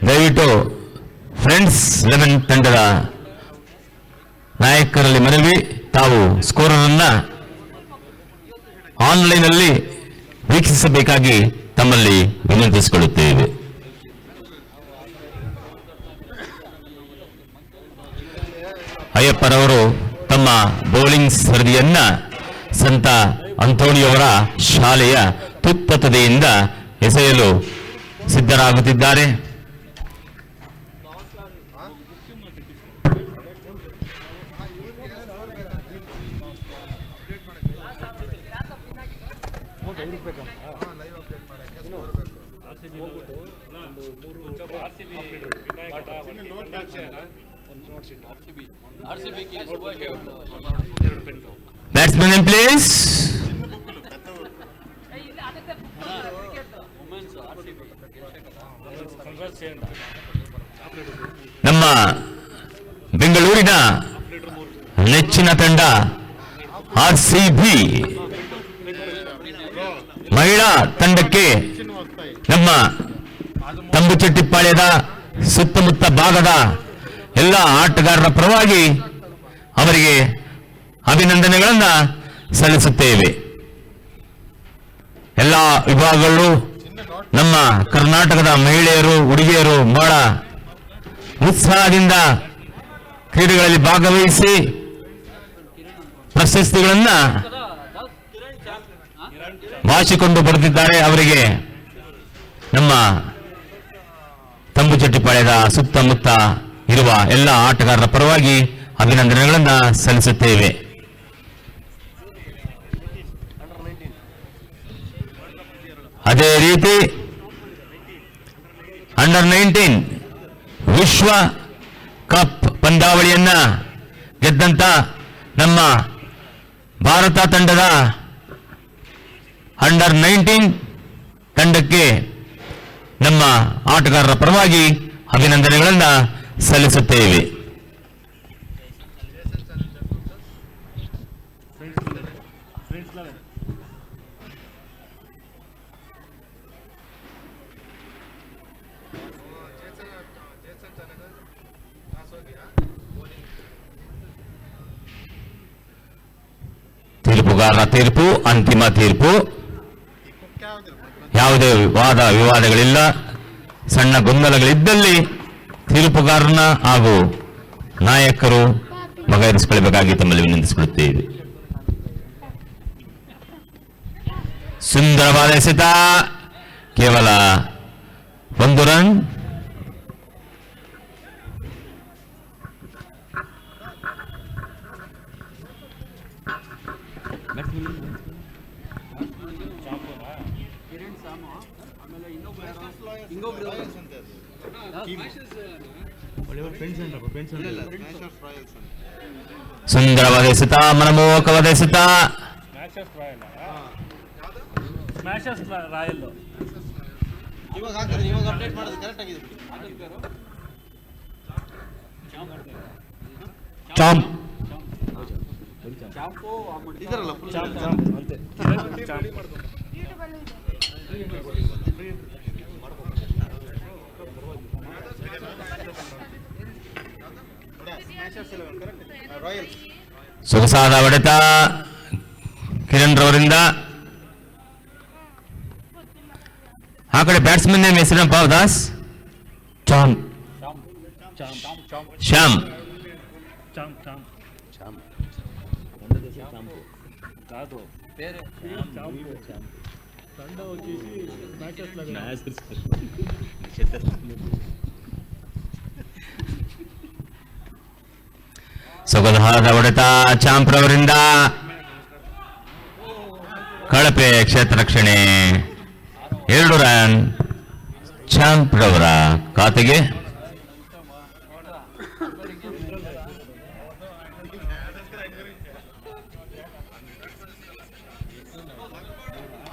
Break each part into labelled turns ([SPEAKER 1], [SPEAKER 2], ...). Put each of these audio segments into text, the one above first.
[SPEAKER 1] ದಯವಿಟ್ಟು ಫ್ರೆಂಡ್ಸ್ 11 ತಂಡದ ನಾಯಕರಲ್ಲಿ ಮನವಿ, ತಾವು ಸ್ಕೋರರ್ ಅನ್ನ ಆನ್ಲೈನ್ ಅಲ್ಲಿ ವೀಕ್ಷಿಸಬೇಕಾಗಿ ತಮ್ಮಲ್ಲಿ ವಿನಂತಿಸಿಕೊಳ್ಳುತ್ತೇವೆ. ಅಯ್ಯಪ್ಪರವರು ತಮ್ಮ ಬೌಲಿಂಗ್ ಸ್ಪರ್ಧೆಯನ್ನ ಸಂತ ಅಂತೋಣಿಯವರ ಶಾಲೆಯ ತುತ್ತತದೆಯಿಂದ ಎಸೆಯಲು ಸಿದ್ಧರಾಗುತ್ತಿದ್ದಾರೆ. Batsman in place. ನಮ್ಮ ಬೆಂಗಳೂರಿನ ನೆಚ್ಚಿನ ತಂಡ RCB ಮಹಿಳಾ ತಂಡಕ್ಕೆ ನಮ್ಮ ತಂಬುಚೆಟ್ಟಿಪಾಳ್ಯದ ಸುತ್ತಮುತ್ತ ಭಾಗದ ಎಲ್ಲ ಆಟಗಾರರ ಪರವಾಗಿ ಅವರಿಗೆ ಅಭಿನಂದನೆಗಳನ್ನು ಸಲ್ಲಿಸುತ್ತೇವೆ. ಎಲ್ಲ ವಿಭಾಗಗಳು ನಮ್ಮ ಕರ್ನಾಟಕದ ಮಹಿಳೆಯರು, ಹುಡುಗಿಯರು ಬಹಳ ಉತ್ಸಾಹದಿಂದ ಕ್ರೀಡೆಗಳಲ್ಲಿ ಭಾಗವಹಿಸಿ ಪ್ರಶಸ್ತಿಗಳನ್ನ ಬಾಚಿಕೊಂಡು ಬರುತ್ತಿದ್ದಾರೆ. ಅವರಿಗೆ ನಮ್ಮ ತಂಬುಚೆಟ್ಟಿಪಾಳ್ಯದ ಸುತ್ತಮುತ್ತ ಇರುವ ಎಲ್ಲ ಆಟಗಾರರ ಪರವಾಗಿ ಅಭಿನಂದನೆಗಳನ್ನು ಸಲ್ಲಿಸುತ್ತೇವೆ. ಅದೇ ರೀತಿ ಅಂಡರ್ 19 ವಿಶ್ವ ಕಪ್ ಪಂದ್ಯಾವಳಿಯನ್ನ ಗೆದ್ದಂತ ನಮ್ಮ ಭಾರತ ತಂಡದ ಅಂಡರ್ 19 ತಂಡಕ್ಕೆ ನಮ್ಮ ಆಟಗಾರರ ಪರವಾಗಿ ಅಭಿನಂದನೆಗಳನ್ನು ಸಲ್ಲಿಸುತ್ತೇವೆ. ತೀರ್ಪುಗಾರರ ತೀರ್ಪು ಅಂತಿಮ ತೀರ್ಪು. ಯಾವುದೇ ವಾದ ವಿವಾದಗಳಿಲ್ಲ. ಸಣ್ಣ ಗೊಂದಲಗಳಿದ್ದಲ್ಲಿ ತೀರ್ಪುಗಾರನ ಹಾಗೂ ನಾಯಕರು ಬಗೆಹರಿಸಿಕೊಳ್ಳಬೇಕಾಗಿ ತಮ್ಮಲ್ಲಿ ವಿನಂತಿಸಿಕೊಳ್ಳುತ್ತೇವೆ. ಸುಂದರವಾದ ಎಸೆತ, ಕೇವಲ 1 ರನ್. ಸುಂದರವಾದ ಎಸೆತ, ಮನಮೋಹಕವಾದ ಎಸೆತ. ಚಾಂಪ್ ಸೊಗಸಾದ ಹೊಡೆತ ಕಿರಣ್ ರವರಿಂದ. ಆ ಕಡೆ ಬ್ಯಾಟ್ಸ್ಮನ್ ನೇಮ್ ಹೆಸರೇನಪ್ಪ ದಾಸ್? ಶ್ಯಾಮ್. ಸೊಗಸಾದ ಹೊಡೆತ ಚಾಂಪ್ ರವರಿಂದ. ಕಳಪೆ ಕ್ಷೇತ್ರ ರಕ್ಷಣೆ, 2 ರನ್ ಚಾಂಪ್ ರವರ ಖಾತೆಗೆ.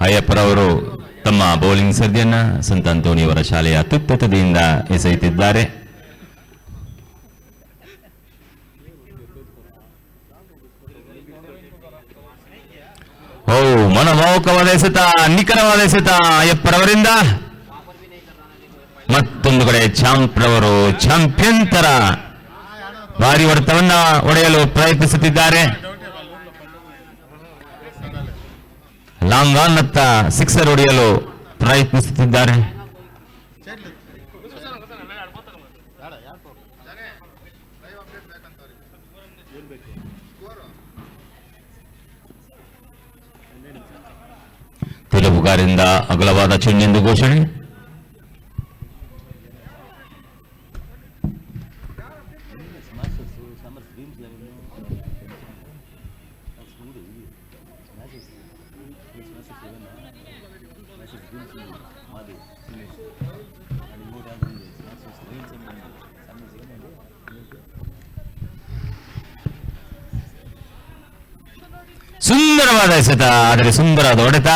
[SPEAKER 1] ಅಯ್ಯಪ್ಪರವರು ತಮ್ಮ ಬೌಲಿಂಗ್ ಸ್ಪರ್ಧೆಯನ್ನ ಸಂತ ಅಂತೋಣಿಯವರ ಶಾಲೆಯ ಅತ್ಯುತ್ತತೆಯಿಂದ ಎಸೆಯುತ್ತಿದ್ದಾರೆ. ಓ ಮನಮೋಹಕವಾದ ಎಸೆತ, ನಿಖರವಾದ ಎಸೆತ ಅಯ್ಯಪ್ಪರವರಿಂದ. ಮತ್ತೊಂದು ಕಡೆ ಚಾಂಪ್ರವರು ಚಾಂಪಿಯನ್ ತರ ಭಾರಿ ಹೊಡೆತವನ್ನ ಹೊಡೆಯಲು ಪ್ರಯತ್ನಿಸುತ್ತಿದ್ದಾರೆ. ಲಾಂಗ್ ಆನ್ ನತ್ತ ಸಿಕ್ಸರ್ ಹೊಡೆಯಲು ಪ್ರಯತ್ನಿಸುತ್ತಿದ್ದಾರೆ. ತೆಲುಗುಗಾರಿಂದ ಅಗಲವಾದ ಚೆಂಡೆಂದು ಘೋಷಣೆ. ಸುಂದರವಾದ ಎಸೆತ, ಆದರೆ ಸುಂದರವಾದ ಹೊಡೆತ.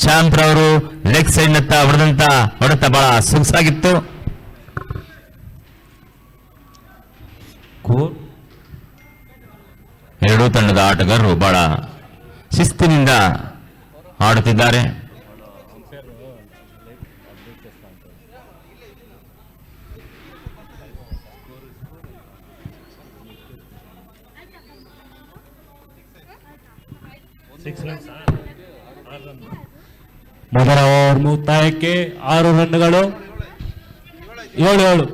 [SPEAKER 1] ಚಾಂಪ್ರವರು ಲೆಗ್ ಸೈಡ್ ನತ್ತ ಹೊಡೆದಂತ ಹೊಡೆತ ಬಹಳ ಸೊಗಸಾಗಿತ್ತು. ಎರಡೂ ತಂಡದ ಆಟಗಾರರು ಬಹಳ ಶಿಸ್ತಿನಿಂದ ಆಡುತ್ತಿದ್ದಾರೆ.
[SPEAKER 2] ಮೊದಲ ಓವರ್ ಮುಕ್ತಾಯಕ್ಕೆ 6 ರನ್ಗಳು. 7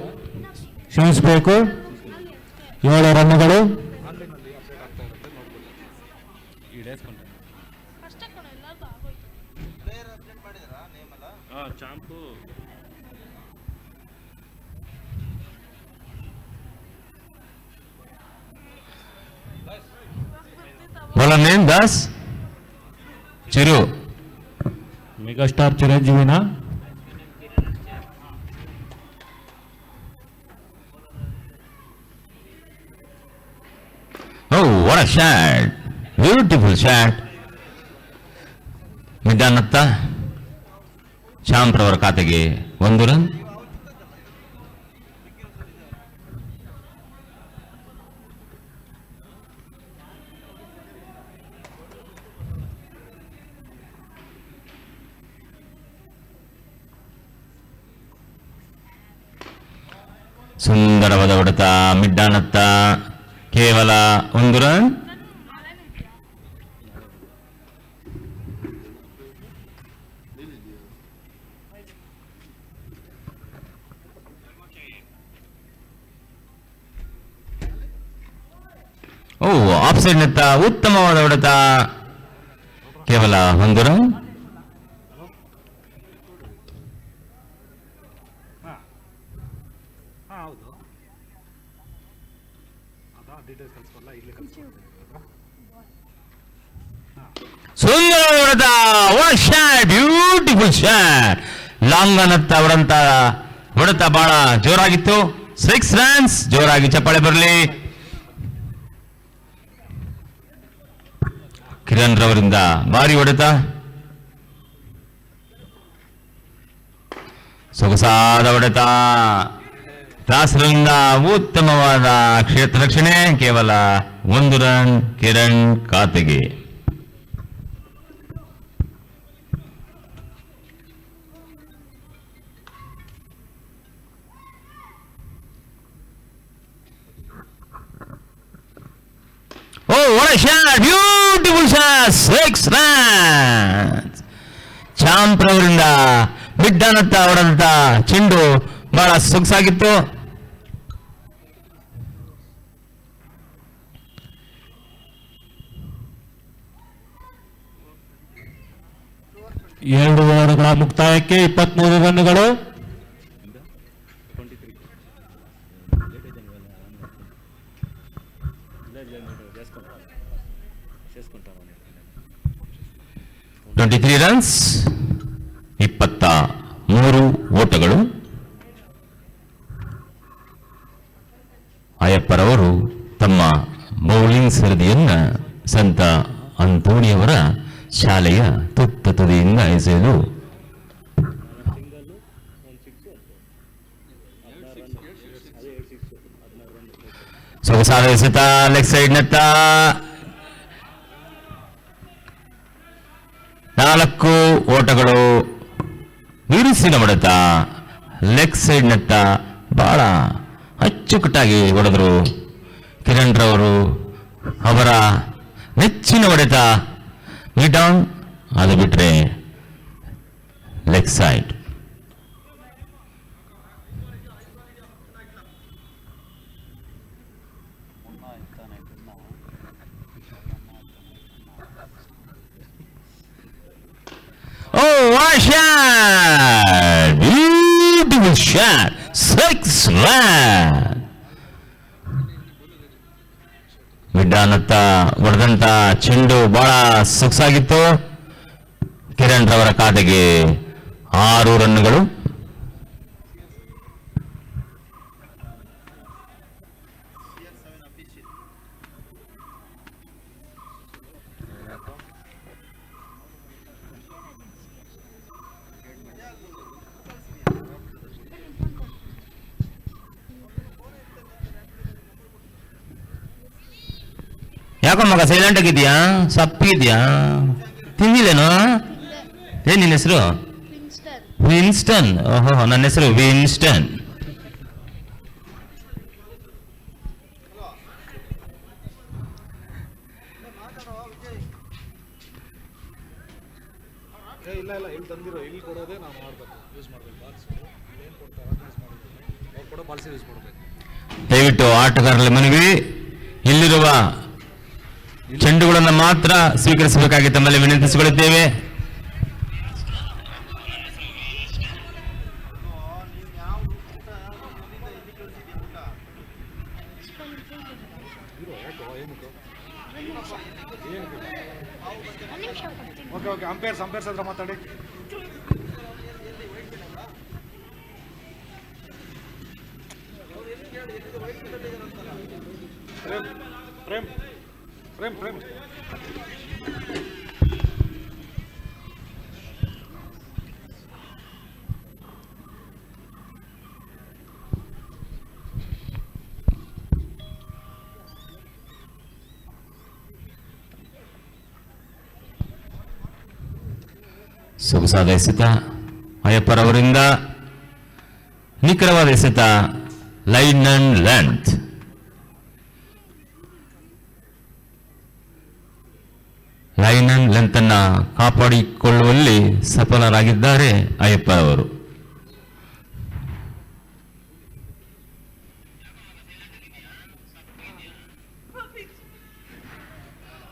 [SPEAKER 2] ಕ್ಷಮಿಸಬೇಕು, 7 ರನ್ಗಳು.
[SPEAKER 1] Bowler name Das Chiru.
[SPEAKER 2] Megastar ಚಿರಂಜೀವಿನ
[SPEAKER 1] what a shot, beautiful shot. ಮಿಡ್ಡನ್ನತ್ತ ಚಾಂಪ್ರವರ ಖಾತೆಗೆ 1 ರನ್. ಸುಂದರವಾದ ಹೊಡೆತ ಮಿಡ್ಡಾನತ್ತ, ಕೇವಲ 1 ರನ್. ಆಫ್ ಸೈಡ್ ನತ್ತ ಉತ್ತಮವಾದ ಹೊಡೆತ, ಕೇವಲ 1 ರನ್. ಸುಂದರ ಹೊಡೆತ, ಬ್ಯೂಟಿಫುಲ್ ಶಾಟ್. ಲಾಂಗ್ ಅನ್ನತ್ತ ಹೊಡೆದಂತ ಹೊಡೆತ ಬಹಳ ಜೋರಾಗಿತ್ತು. 6 ರನ್ಸ್. ಜೋರಾಗಿ ಚಪ್ಪಾಳೆ ಬರಲಿ. ಕಿರಣ್ ರವರಿಂದ ಭಾರಿ ಹೊಡೆತ, ಸೊಗಸಾದ ಹೊಡೆತ. ದಾಸರಿಂದ ಉತ್ತಮವಾದ ಕ್ಷೇತ್ರ ರಕ್ಷಣೆ, ಕೇವಲ 1 ರನ್ ಕಿರಣ್ ಖಾತೆಗೆ. what a shot, beautiful shot, 6 runs. ಚಾಂಪ್ರವರಿಂದ ಮಿಡ್ಡನ್ನತ್ತ ಹೊಡೆದಂತ ಚೆಂಡು ಬಹಳ ಸೊಗಸಾಗಿತ್ತು.
[SPEAKER 2] ಎರಡು ಓವರ್ಗಳ ಮುಕ್ತಾಯಕ್ಕೆ 23 ರನ್ಗಳು.
[SPEAKER 1] ರನ್ಸ್, 23 ಓಟಗಳು. ಅಯ್ಯಪ್ಪರವರು ತಮ್ಮ ಬೌಲಿಂಗ್ ಸರದಿಯನ್ನ ಸಂತ ಅಂತೋಣಿಯವರ ಶಾಲೆಯ ತುತ್ತ ತುದಿಯಿಂದ ಎಸೆದು ಸೊಗಸಾದ ಎಸೆತ, ಲೆಗ್ ಸೈಡ್ ನತ್ತ 4 ಓಟಗಳು. ಬಿರುಸಿನ ಹೊಡೆತ, ಲೆಗ್ ಸೈಡ್ ನತ್ತ ಬಹಳ ಅಚ್ಚುಕಟ್ಟಾಗಿ ಹೊಡೆದ್ರು ಕಿರಣ್ ರವರು. ಅವರ ನೆಚ್ಚಿನ ಹೊಡೆತ ಮಿಡ್ ಡೌನ್, ಅದು ಬಿಟ್ರೆ leg side. Oh, what a shot! Beautiful shot! 6 run! ಮಿಡ್ಡಾನತ್ತ ಹೊಡೆದಂತ ಚೆಂಡು ಬಹಳ ಸೊಗಸಾಗಿತ್ತು. ಕಿರಣ್ ರವರ ಖಾತೆಗೆ 6 ರನ್ನುಗಳು. ಯಾಕೋ ಮಗ ಸೈಲೆಂಟ್ ಆಗಿದ್ಯಾ? ಸಪ್ಪಿದ್ಯಾ? ತಿಂದಿಲ್ಲೇನೋ? ಏನ್ ನಿನ್ನ ಹೆಸರು? ವಿನ್ಸ್ಟನ್. ಓಹೋ, ನನ್ನ ಹೆಸರು ವಿನ್ಸ್ಟನ್. ದಯವಿಟ್ಟು ಆಟಗಾರರಲ್ಲಿ ಮನವಿ, ಇಲ್ಲಿರುವ ಚೆಂಡುಗಳನ್ನು ಮಾತ್ರ ಸ್ವೀಕರಿಸಬೇಕಾಗಿ ತಮ್ಮಲ್ಲಿ ವಿನಂತಿಸಿಕೊಳ್ಳುತ್ತೇವೆ.
[SPEAKER 3] ಅಂಪೇರ್ಸ್ ಹತ್ರ ಮಾತಾಡಿ. ಪ್ರೇಮ್ ಪ್ರೇಮ್ ಪ್ರೇಮ್
[SPEAKER 1] ಸೊಗಸಾದ ಎಸೆತ ಅಯ್ಯಪ್ಪರವರಿಂದ, ನಿಖರವಾದ ಎಸೆತ, line and length. Line and length ಅನ್ನ ಕಾಪಾಡಿಕೊಳ್ಳುವಲ್ಲಿ ಸಫಲರಾಗಿದ್ದಾರೆ ಅಯ್ಯಪ್ಪರವರು.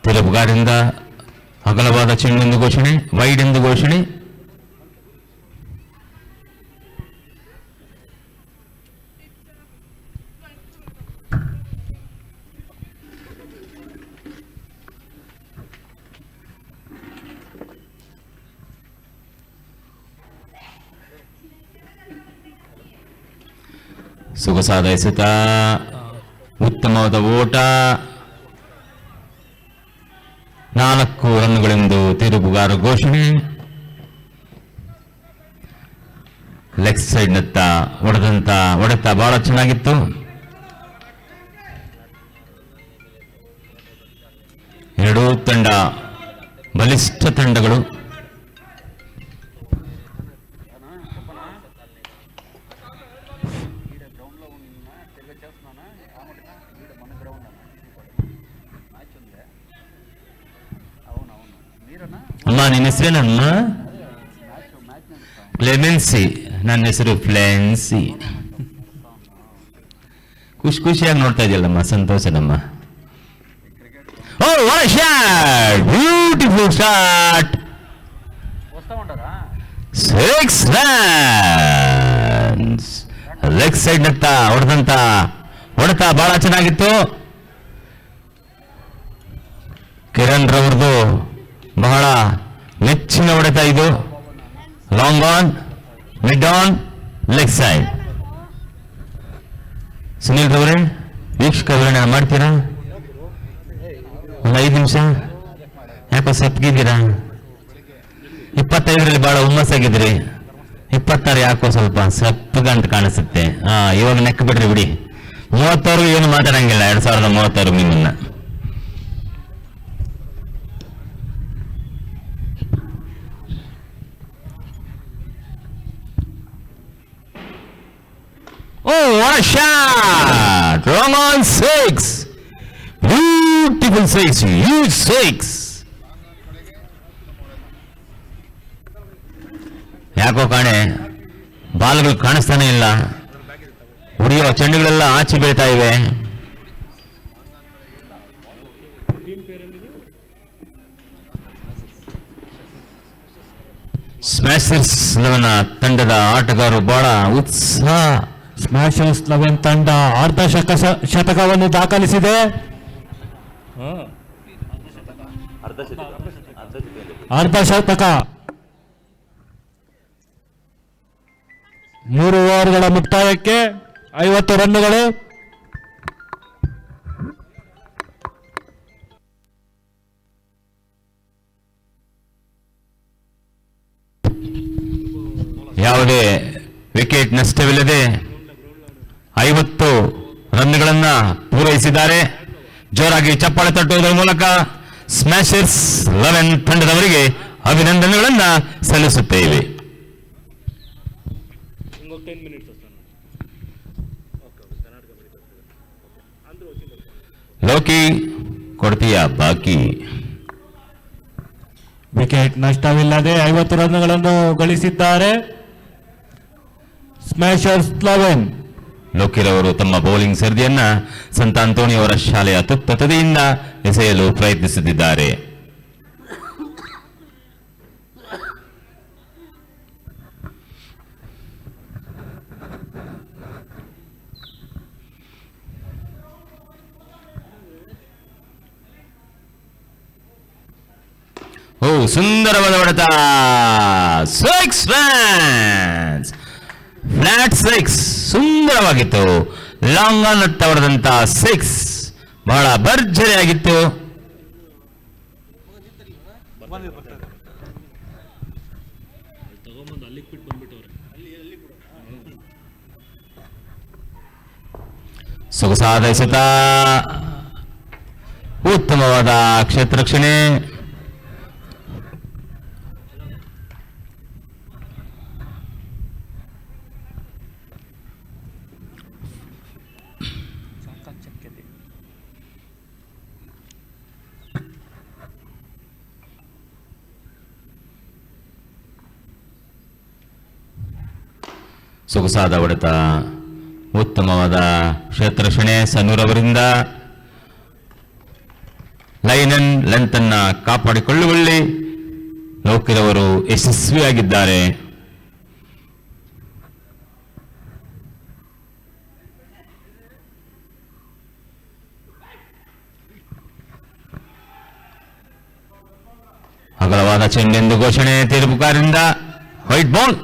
[SPEAKER 1] ತಿರುಪುಗಾರಿಂದ ಅಗಲವಾದ ಚೆಂಡೆಂದು ಘೋಷಣೆ, ವೈಡ್ ಎಂದು ಘೋಷಣೆ. ಸೊಗಸಾದ ಎಸೆತ, ಉತ್ತಮವಾದ ಓಟ, 4 ರನ್ನುಗಳೆಂದು ತಿರುಪುಗಾರ ಘೋಷಣೆ. ಲೆಗ್ ಸೈಡ್ ನತ್ತ ಹೊಡೆತ ಬಹಳ ಚೆನ್ನಾಗಿತ್ತು. ಎರಡೂ ತಂಡ ಬಲಿಷ್ಠ ತಂಡಗಳು. ಅಮ್ಮ, ನಿನ್ನ ಹೆಸರೇನಮ್ಮ? ಕ್ಲೆಮೆನ್ಸಿ. ನನ್ನ ಹೆಸರು ಫ್ಲೆನ್ಸಿ. ಖುಷಿಯಾಗಿ ನೋಡ್ತಾ ಇದೆಯಲ್ಲಮ್ಮ, ಸಂತೋಷನಮ್ಮ. Oh, what a shot! Beautiful shot! 6 runs. Leg side ನತ್ತ ಹೊಡೆತ ಬಹಳ ಚೆನ್ನಾಗಿತ್ತು. ಕಿರಣ್ ರವ್ರದ್ದು ಬಹಳ ನೆಚ್ಚಿನ ಹೊಡೆತ ಇದು. Long on, mid on, leg side. Sunil ರವರೇ, ವೀಕ್ಷಕ ವಿವರಣೆ ಮಾಡ್ತೀರಾ? ಒಂದು 5 ನಿಮಿಷ. ಯಾಕೋ ಸಪ್ಗಿದ್ದೀರಾ? 25ರಲ್ಲಿ ಬಹಳ ಹುಮ್ಮಸ್ಸಾಗಿದ್ರಿ, 26 ಯಾಕೋ ಸ್ವಲ್ಪ ಸಪ್ಪಗಂತ ಕಾಣಿಸುತ್ತೆ. ಇವಾಗ ನೆಕ್ ಬಿಡ್ರಿ ಬಿಡಿ. 30 ಏನು ಮಾತಾಡಂಗಿಲ್ಲ 2036 ಮೀನನ್ನ. what a shot! Wrong on six. Beautiful six, huge six. ಯಾಕೋ ಕಾಣೆ ಬಾಲ್ಗಳು ಕಾಣಿಸ್ತಾನೆ ಇಲ್ಲ. ಉರಿಯೋ ಚೆಂಡುಗಳೆಲ್ಲ ಆಚೆ ಬೀಳ್ತಾ ಇವೆ. ಸ್ಮ್ಯಾಶರ್ಸ್ 11 ತಂಡದ ಆಟಗಾರರು ಬಹಳ ಉತ್ಸಾಹ.
[SPEAKER 2] ಸ್ಮ್ಯಾಶರ್ಸ್ 11 ತಂಡ ಅರ್ಧ ಶತಕವನ್ನು ದಾಖಲಿಸಿದೆ. ಅರ್ಧ ಶತಕ. 3 ಓವರ್ಗಳ ಮುಕ್ತಾಯಕ್ಕೆ 50 ರನ್ನುಗಳು.
[SPEAKER 1] ಯಾವುದೇ ವಿಕೆಟ್ ನಷ್ಟವಿಲ್ಲದೆ 50 ರನ್ಗಳನ್ನ ಪೂರೈಸಿದ್ದಾರೆ. ಜೋರಾಗಿ ಚಪ್ಪಾಳೆ ತಟ್ಟುವುದರ ಮೂಲಕ ಸ್ಮ್ಯಾಶರ್ಸ್ 11 ತಂಡದವರಿಗೆ ಅಭಿನಂದನೆಗಳನ್ನ ಸಲ್ಲಿಸುತ್ತೇವೆ. ಲೋಕಿ ಕೊಡ್ತೀಯ ಬಾಕಿ.
[SPEAKER 2] ವಿಕೆಟ್ ನಷ್ಟವಿಲ್ಲದೆ 50 ರನ್ಗಳನ್ನು ಗಳಿಸಿದ್ದಾರೆ ಸ್ಮ್ಯಾಶರ್ಸ್ 11.
[SPEAKER 1] ಲೋಕಿರವರು ತಮ್ಮ ಬೌಲಿಂಗ್ ಸರದಿಯನ್ನ ಸಂತ ಅಂತೋಣಿ ಅವರ ಶಾಲೆಯ ತುತ್ತದಿಂದ ಎಸೆಯಲು ಪ್ರಯತ್ನಿಸುತ್ತಿದ್ದಾರೆ. ಓ, ಸುಂದರವಾದ ಹೊಡೆತ. 6 ರನ್ಸ್, ಫ್ಲಾಟ್ 6. ಸುಂದರವಾಗಿತ್ತು. ಲಾಂಗ್ ಆನ್ ಹೊಡೆದಂತ 6 ಬಹಳ ಭರ್ಜರಿಯಾಗಿತ್ತು. ಸೊಗಸಾದ ಎಸೆತ, ಉತ್ತಮವಾದ ಕ್ಷೇತ್ರ ರಕ್ಷಣೆ. ಸೊಗಸಾದ ಹೊಡೆತ, ಉತ್ತಮವಾದ ಕ್ಷೇತ್ರರಕ್ಷಣೆ. ಸನ್ನೂರವರಿಂದ ಲೈನ್ ಅಂಡ್ ಲೆಂತ್ ಅನ್ನ ಕಾಪಾಡಿಕೊಳ್ಳುವಲ್ಲಿ ಲೋಕಿರವರು ಯಶಸ್ವಿಯಾಗಿದ್ದಾರೆ. ಅಗಲವಾದ ಚೆಂಡೆಂದು ಘೋಷಣೆ ತೀರ್ಪುಗಾರರಿಂದ. White ball.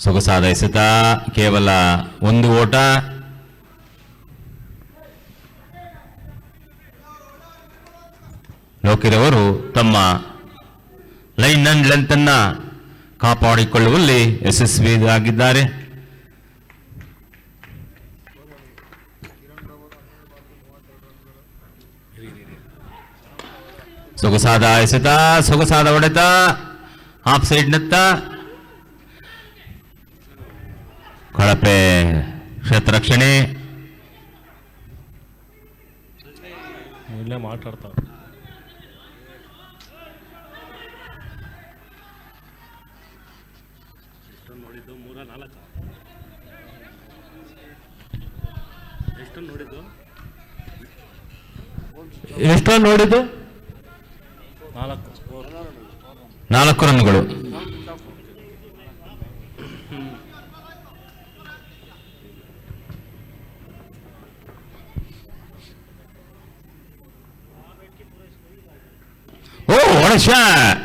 [SPEAKER 1] ಸೊಗಸಾದ ಎಸೆತ, ಕೇವಲ 1 ಓಟ. ಲೋಕಿರವರು ತಮ್ಮ ಲೈನ್ ಅಂಡ್ ಲೆಂತ್ ಅನ್ನ ಕಾಪಾಡಿಕೊಳ್ಳುವಲ್ಲಿ ಯಶಸ್ವಿಯಾಗಿದ್ದಾರೆ. ಸೊಗಸಾದ ಎಸೆತ, ಸೊಗಸಾದ ಹೊಡೆತ, ಆಫ್ ಸೈಡ್ನತ್ತ. ಕಳಪೆ ಕ್ಷೇತ್ರ ರಕ್ಷಣೆ.
[SPEAKER 2] ಇಲ್ಲೇ ಮಾತಾಡ್ತಾವ. ಎಷ್ಟು ನೋಡಿದ್ದು?
[SPEAKER 1] 4 ರನ್ಗಳು. Oh, what a shot!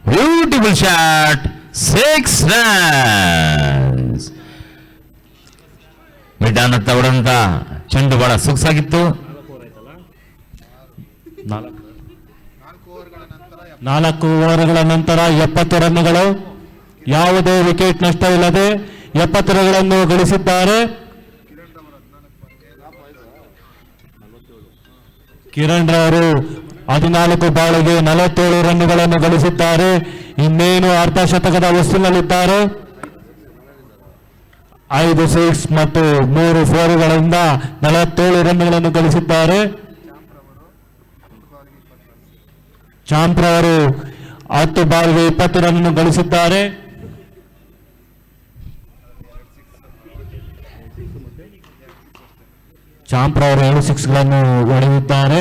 [SPEAKER 1] Beautiful shot. 6 runs. ಮಿಡ್ಡಾನತ್ತ ಹೊಡೆದಂತ ಚೆಂಡು ಬಹಳ ಸೊಗಸಾಗಿತ್ತು.
[SPEAKER 2] 4 ಓವರ್ಗಳ ನಂತರ 70 ರನ್ನುಗಳು. ಯಾವುದೇ ವಿಕೆಟ್ ನಷ್ಟವಿಲ್ಲದೆ 70 ರನ್ಗಳನ್ನು ಗಳಿಸಿದ್ದಾರೆ. ಕಿರಣ್ ರವರು 14 ಬಾಳಿಗೆ 47 ರನ್ಗಳನ್ನು ಗಳಿಸಿದ್ದಾರೆ. ಇನ್ನೇನು ಅರ್ಧ ಶತಕದ ವಸ್ತುವಿನಲ್ಲಿದ್ದಾರೆ. 5 ಸಿಕ್ಸ್ ಮತ್ತು 3 ಫೋರ್ಗಳಿಂದ 47 ರನ್ಗಳನ್ನು ಗಳಿಸಿದ್ದಾರೆ. ಚಾಂಪ್ ರವರು 10 ಬಾಲ್ಗೆ 20 ರನ್ ಗಳಿಸಿದ್ದಾರೆ. ಚಾಂಪ್ ರವರು 7 ಸಿಕ್ಸ್ಗಳನ್ನು ಹೊಡೆದಿದ್ದಾರೆ.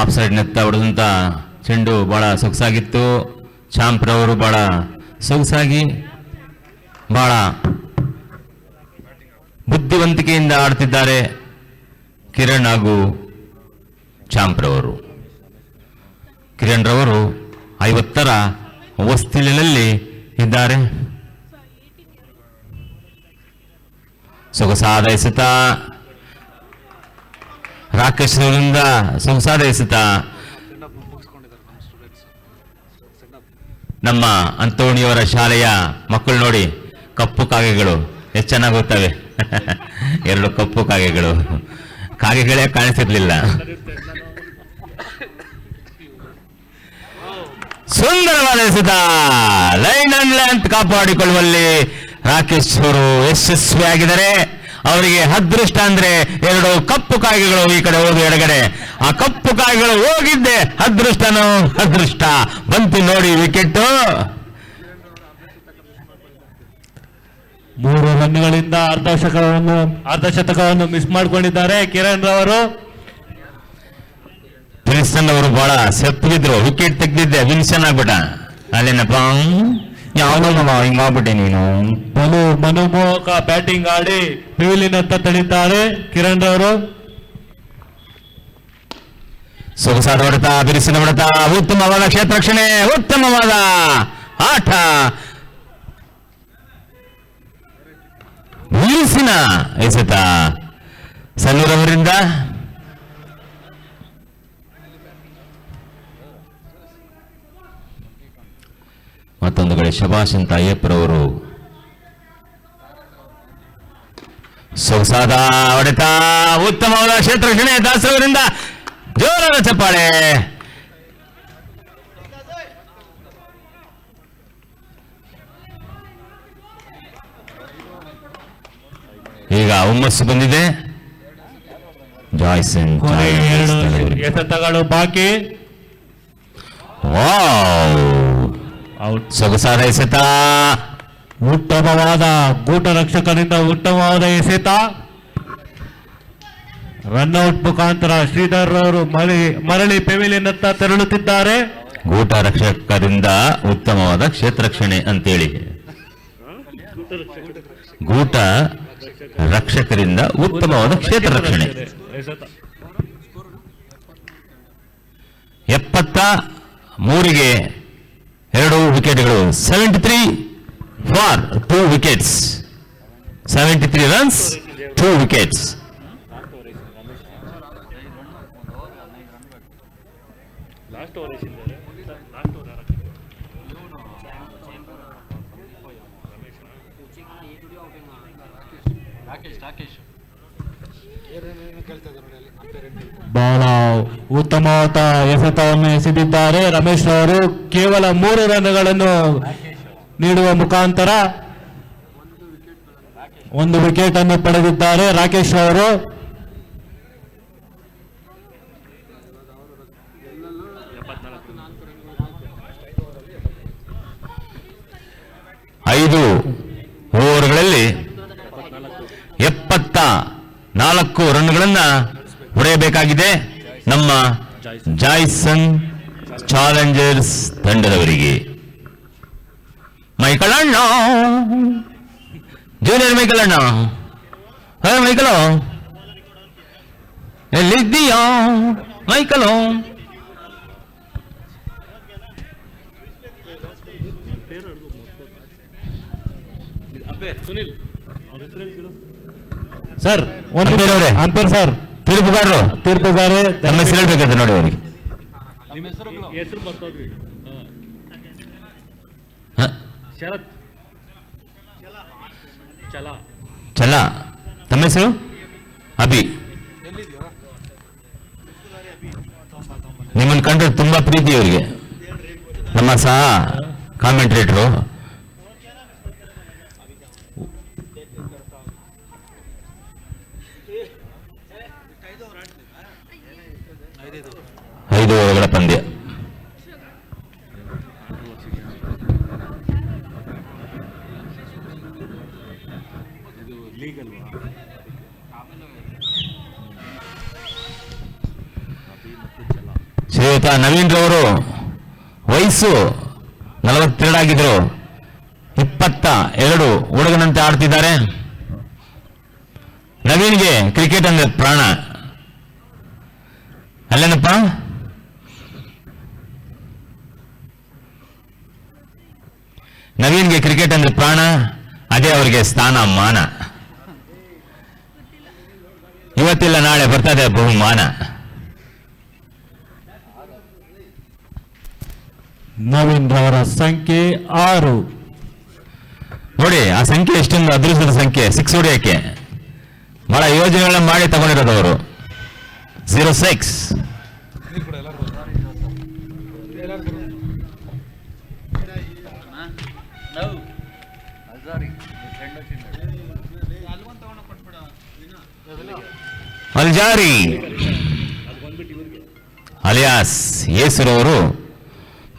[SPEAKER 1] ಆಫ್ ಸೈಡ್ ನೆತ್ತ ಹೊಡೆದಂತ ಚೆಂಡು ಬಹಳ ಸೊಗಸಾಗಿತ್ತು. ಚಾಂಪ್ರವರು ಬಹಳ ಸೊಗಸಾಗಿ ಬಹಳ ಬುದ್ಧಿವಂತಿಕೆಯಿಂದ ಆಡ್ತಿದ್ದಾರೆ ಕಿರಣ್ ಹಾಗೂ ಚಾಂಪ್ರವರು. ಕಿರಣ್ ರವರು 50ರ ಹೊಸ್ತಿಲಿನಲ್ಲಿ ಇದ್ದಾರೆ. ಸೊಗಸಾದ ಎಸೆತ ರಾಕೇಶ್ ಅವರಿಂದ ಸೊಗಸಾದ ಎಸೆತ. ನಮ್ಮ ಅಂತೋಣಿಯವರ ಶಾಲೆಯ ಮಕ್ಕಳು ನೋಡಿ, ಕಪ್ಪು ಕಾಗೆಗಳು ಎಷ್ಟು ಚೆನ್ನಾಗುತ್ತವೆ. 2 ಕಪ್ಪು ಕಾಗೆಗಳು, ಕಾಗೆಗಳೇ ಕಾಣಿಸಿರ್ಲಿಲ್ಲ. ಸುಂದರವಾದ ಎಸೆತ, ಲೈನ್ ಅಂಡ್ ಲೆಂತ್ ಕಾಪಾಡಿಕೊಳ್ಳುವಲ್ಲಿ ರಾಕೇಶ್ ಅವರು ಯಶಸ್ವಿಯಾಗಿದ್ದಾರೆ. ಅವರಿಗೆ ಅದೃಷ್ಟ ಅಂದ್ರೆ 2 ಕಪ್ಪು ಕಾಗೆಗಳು ಈ ಕಡೆ ಹೋಗಿ ಎಡಗಡೆ, ಆ ಕಪ್ಪು ಕಾಗೆಗಳು ಹೋಗಿದ್ದೆ ಅದೃಷ್ಟನೋ ಅದೃಷ್ಟ ಬಂತು ನೋಡಿ ವಿಕೆಟ್.
[SPEAKER 2] 3 ರನ್ಗಳಿಂದ ಅರ್ಧ ಶತಕವನ್ನು ಮಿಸ್ ಮಾಡಿಕೊಂಡಿದ್ದಾರೆ ಕಿರಣ್ ರವರು.
[SPEAKER 1] ವಿಲ್ಸನ್ ಅವರು ಬಹಳ ಸೆಪ್ಪಿದ್ರು, ವಿಕೆಟ್ ತೆಗೆದಿದ್ದೆ, ವಿಲ್ಸನ್ ಆಗ್ಬಿಟ್ಟ. ಅಲ್ಲೇನಪ್ಪ ಯಾವನೋ ಹಿಂಗಾಗ್ಬಿಟ್ಟೆ ನೀನು.
[SPEAKER 2] ಬಲು ಮನಮೋಹಕ ಬ್ಯಾಟಿಂಗ್ ಆಡಿ ಪಿವಿಲಿನತ್ತ ತಳಿದ್ದಾರೆ ಕಿರಣ್ ರವರು.
[SPEAKER 1] ಸೊಗಸಾದ ಹೊಡೆತ, ಬಿರುಸಿನ ಹೊಡೆತ, ಉತ್ತಮವಾದ ಕ್ಷೇತ್ರ ರಕ್ಷಣೆ, ಉತ್ತಮವಾದ ಆಟ. ಬಿರುಸಿನ ಎಸೆತ ಸನ್ನೂರವರಿಂದ. ಮತ್ತೊಂದು ಕಡೆ ಶಭಾಷ್ ಅಂತ ಅಯ್ಯಪ್ಪರವರು ಸೊಗಸಾದ ಹೊಡೆತ, ಉತ್ತಮವಾದ ಕ್ಷೇತ್ರ ರಕ್ಷಣೆ ದಾಸರವರಿಂದ. ಜೋರಾದ ಚಪ್ಪಾಳೆ. ಈಗ ಹುಮ್ಮಸ್ಸು ಬಂದಿದೆ. ಜಾಯ್ಸನ್
[SPEAKER 2] 2 ಎಸೆತಗಳು ಬಾಕಿ.
[SPEAKER 1] ಔಟ್. ಸೊಗಸಾದ ಎಸೆತ,
[SPEAKER 2] ಉತ್ತಮವಾದ ಗೂಟ ರಕ್ಷಕನಿಂದ ಉತ್ತಮವಾದ ಎಸೆತ. ರನ್ಔಟ್ ಮುಖಾಂತರ ಶ್ರೀಧರ್ ಅವರು ಮರಳಿ ಪೆವಿಲಿಯನ್ನತ್ತ ತೆರಳುತ್ತಿದ್ದಾರೆ.
[SPEAKER 1] ಗೂಟ ರಕ್ಷಕರಿಂದ ಉತ್ತಮವಾದ ಕ್ಷೇತ್ರ ರಕ್ಷಣೆ ಅಂತೇಳಿ, ಗೂಟ ರಕ್ಷಕರಿಂದ ಉತ್ತಮವಾದ ಕ್ಷೇತ್ರ ರಕ್ಷಣೆ. 73ಗೆ 2 ವಿಕೆಟ್ಗಳು. 73 ಫಾರ್ 2 ವಿಕೆಟ್ಸ್. 73 runs 2 wickets.
[SPEAKER 2] ಬಹಳ ಉತ್ತಮವಾದ ಎಸೆತವನ್ನು ಎಸೆದಿದ್ದಾರೆ ರಮೇಶ್ ಅವರು. ಕೇವಲ 3 ರನ್ಗಳನ್ನು ನೀಡುವ ಮುಖಾಂತರ 1 ವಿಕೆಟ್ ಅನ್ನು ಪಡೆದಿದ್ದಾರೆ ರಾಕೇಶ್ ಅವರು.
[SPEAKER 1] ಐದು ಓವರ್ಗಳಲ್ಲಿ 74 ರನ್ಗಳನ್ನ ಹೊಡೆಯಬೇಕಾಗಿದೆ ನಮ್ಮ ಜಾಯ್ಸನ್ ಚಾಲೆಂಜರ್ಸ್ ತಂಡದವರಿಗೆ. ಮೈಕಲ್ ಅಣ್ಣ, ಜೂನಿಯರ್ ಮೈಕಲ್ ಅಣ್ಣ, ಮೈಕಲು ಎಲ್ಲಿದ್ದೀಯಾ ಮೈಕಲು?
[SPEAKER 2] ಸರ್
[SPEAKER 1] ಅಂಪೇರ್ ಸರ್, ತೀರ್ಪುಗಾರರು ನಮ್ಮ ಹೆಸರು ಹೇಳ್ಬೇಕಂತ ನೋಡಿ ಅವರಿಗೆ. ಚಲ. ತಮ್ಮ ಹೆಸರು? ಅಭಿ. ನಿಮ್ಮನ್ನು ಕಂಡ್ರೆ ತುಂಬಾ ಪ್ರೀತಿ ಇವರಿಗೆ, ನಮ್ಮ ಸಹ ಕಾಮೆಂಟ್ರೇಟ್ರು. ಐದು ಓವರ್ಗಳ ಪಂದ್ಯ. ಶ್ರೀಯುತ ನವೀನ್ ರವರು ವಯಸ್ಸು 42 ಆಗಿದ್ರು, 22 ಹುಡುಗನಂತೆ ಆಡ್ತಿದ್ದಾರೆ. ನವೀನ್ಗೆ ಕ್ರಿಕೆಟ್ ಅಂದ್ರೆ ಪ್ರಾಣ ಅಲ್ಲೇನಪ್ಪ? ನವೀನ್ಗೆ ಕ್ರಿಕೆಟ್ ಅಂದ್ರೆ ಪ್ರಾಣ, ಅದೇ ಅವರಿಗೆ ಸ್ಥಾನ ಮಾನ. ಇವತ್ತಿಲ್ಲ ನಾಳೆ ಬರ್ತದೆ ಬಹುಮಾನ.
[SPEAKER 2] ನವೀನ್ ರವರ ಸಂಖ್ಯೆ 6.
[SPEAKER 1] ನೋಡಿ ಆ ಸಂಖ್ಯೆ ಎಷ್ಟೊಂದು ಅದೃಷ್ಟದ ಸಂಖ್ಯೆ, 6 ಹೊಡೆಯಕ್ಕೆ ಬಹಳ ಯೋಜನೆಗಳನ್ನ ಮಾಡಿ ತಗೊಂಡಿರೋದು ಅವರು. 06. ಅಲ್ಜಾರಿ ಅಲಿಯಾಸ್ ಯೇಸುರವರು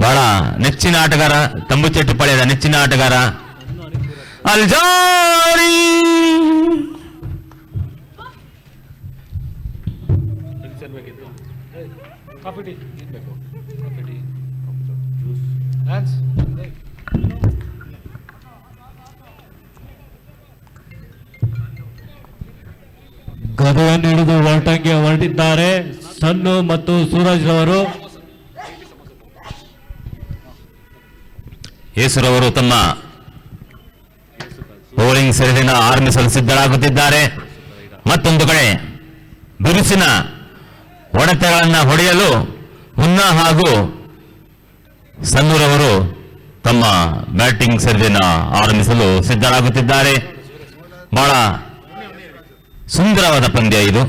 [SPEAKER 1] ಬಹಳ ನೆಚ್ಚಿನ ಆಟಗಾರ, ತಂಬುಚೆಟ್ಟುಪಾಳ್ಯದ ನೆಚ್ಚಿನ ಆಟಗಾರ ಅಲ್ಜಾರಿ.
[SPEAKER 2] ಗದೆಯನ್ನು ಹಿಡಿದು ಹೊರಟಂಗೆ ಹೊರಟಿದ್ದಾರೆ ಸನ್ನು ಮತ್ತು ಸೂರಜ್ ರವರು.
[SPEAKER 1] ಯೇಸುರವರು ತಮ್ಮ ಬೌಲಿಂಗ್ ಸೆರೆದಿನ ಆರಂಭಿಸಲು ಸಿದ್ಧರಾಗುತ್ತಿದ್ದಾರೆ. ಮತ್ತೊಂದು ಕಡೆ ಬಿರುಸಿನ ಹೊಡೆತಗಳನ್ನು ಹೊಡೆಯಲು ಮುನ್ನಾ ಹಾಗೂ ಸನ್ನೂರವರು ತಮ್ಮ ಬ್ಯಾಟಿಂಗ್ ಸೆರೆದಿನ ಆರಂಭಿಸಲು ಸಿದ್ಧರಾಗುತ್ತಿದ್ದಾರೆ. ಬಹಳ ಸುಂದರವಾದ ಪಂದ್ಯ ಇದು.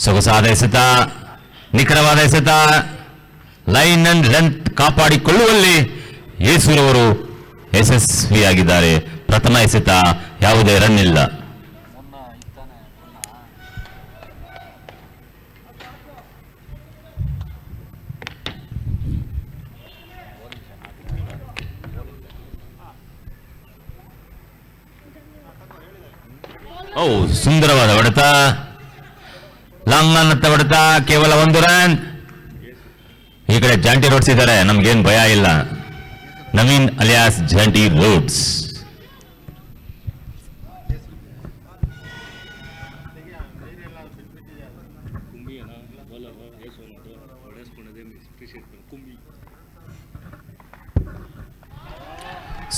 [SPEAKER 1] ಸೊಗಸಾದ ಎಸೆತ, ನಿಖರವಾದ ಎಸೆತ, ಲೈನ್ ಅಂಡ್ ಲೆಂತ್ ಕಾಪಾಡಿಕೊಳ್ಳುವಲ್ಲಿ ಯೇಸುರವರು ಯಶಸ್ವಿಯಾಗಿದ್ದಾರೆ. ಪ್ರಥಮ ಎಸೆತ, ಯಾವುದೇ ರನ್ ಇಲ್ಲ. ಓ, ಸುಂದರವಾದ ಹೊಡೆತ, ಲಾಂಗ್ ಅನ್ನತ್ತ ಹೊಡೆತ, ಕೇವಲ 1 ರನ್. ಈ ಕಡೆ ಜಾಂಟಿ ರೋಡ್ಸ್ ಇದ್ದಾರೆ, ನಮ್ಗೇನ್ ಭಯ ಇಲ್ಲ. Naveen alias ಜಾಂಟಿ roads.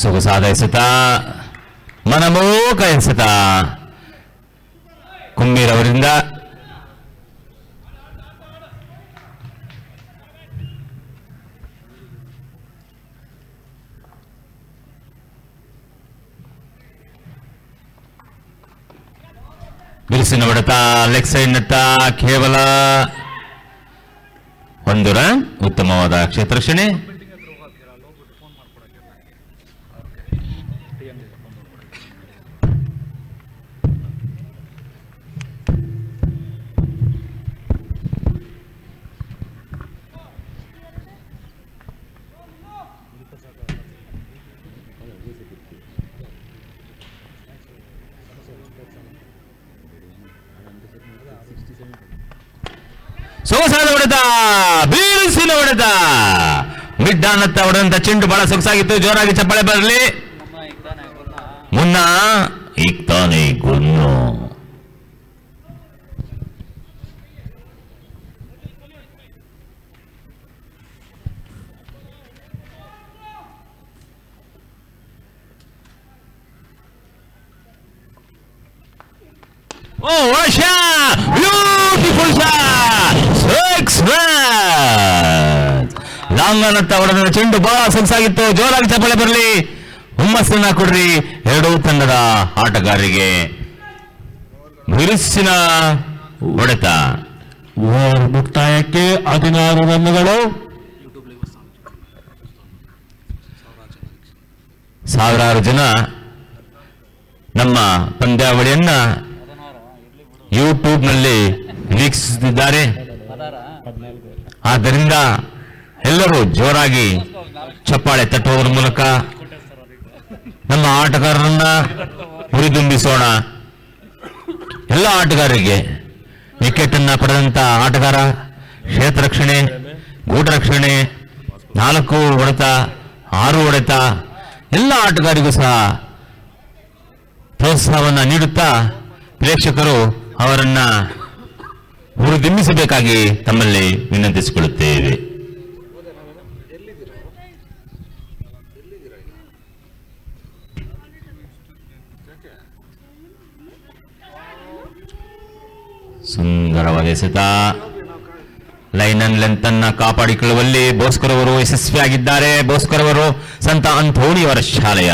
[SPEAKER 1] ಸೊಗಸಾದ ಎಸೆತ, ಮನಮೋಹಕ ಎಸೆತ ಕುಂಬೀರವರಿಂದ. ಬಿರುಸಿನ ಹೊಡೆತ, ಲೆಗ್ ಸೈಡ್ ನತ್ತ, ಕೇವಲ 1 ರನ್. ಉತ್ತಮವಾದ ಕ್ಷೇತ್ರ ರಕ್ಷಣೆ. ಸೊಗಸಾದ ಹೊಡೆತ, ಬೀರಿಸಿನ ಹೊಡೆತ, ಮಿಡ್ ಅನ್ನತ್ತ ಹೊಡೆದಂತ ಚೆಂಡು ಬಹಳ ಸೊಗಸಾಗಿತ್ತು. ಜೋರಾಗಿ ಚಪ್ಪಾಳೆ ಬರಲಿ. ಮುನ್ನ ಈಗ ತಾನೇ ಗುನ್ನು. Oh, what a shot! Beautiful shot! 6 runs! ಲಾಂಗನತ್ತ ಹೊಡೆದ ಚೆಂಡು ಬಹಳ ಸೊಗಸಾಗಿತ್ತು. ಜೋರಾಗಿ ಚಪ್ಪಾಳೆ ಬರಲಿ, ಹುಮ್ಮಸ್ಸನ್ನ ಕೊಡ್ರಿ ಎರಡೂ ತಂಡದ ಆಟಗಾರರಿಗೆ. ಬಿರುಸಿನ ಹೊಡೆತ.
[SPEAKER 2] ಓವರ್ ಮುಕ್ತಾಯಕ್ಕೆ 16 ರನ್ನುಗಳು.
[SPEAKER 1] ಸಾವಿರಾರು ಜನ ನಮ್ಮ ಪಂದ್ಯಾವಳಿಯನ್ನ ಯೂಟ್ಯೂಬ್ನಲ್ಲಿ ವೀಕ್ಷಿಸುತ್ತಿದ್ದಾರೆ. ಆದ್ದರಿಂದ ಎಲ್ಲರೂ ಜೋರಾಗಿ ಚಪ್ಪಾಳೆ ತಟ್ಟುವುದರ ಮೂಲಕ ನಮ್ಮ ಆಟಗಾರರನ್ನ ಹುರಿದುಂಬಿಸೋಣ. ಎಲ್ಲ ಆಟಗಾರರಿಗೆ ವಿಕೆಟ್ ಅನ್ನ ಪಡೆದಂತ ಆಟಗಾರ, ಕ್ಷೇತ್ರ ರಕ್ಷಣೆ, ಗೂಟ ರಕ್ಷಣೆ, 4 ಹೊಡೆತ, 6 ಹೊಡೆತ, ಎಲ್ಲ ಆಟಗಾರಿಗೂ ಸಹ ಪ್ರೋತ್ಸಾಹವನ್ನು ನೀಡುತ್ತಾ ಪ್ರೇಕ್ಷಕರು ಅವರನ್ನ ಹುರಿದುಂಬಿಸಬೇಕಾಗಿ ತಮ್ಮಲ್ಲಿ ವಿನಂತಿಸಿಕೊಳ್ಳುತ್ತೇವೆ. ಸುಂದರವಾದ ಎಸೆತ. ಲೈನ್ ಅಂಡ್ ಲೆಂತ್ ಅನ್ನ ಕಾಪಾಡಿಕೊಳ್ಳುವಲ್ಲಿ ಬೋಸ್ಕರ್ ಅವರು ಯಶಸ್ವಿಯಾಗಿದ್ದಾರೆ. ಬೋಸ್ಕರ್ ಅವರು ಸಂತ ಅಂಥೋಣಿಯವರ ಶಾಲೆಯ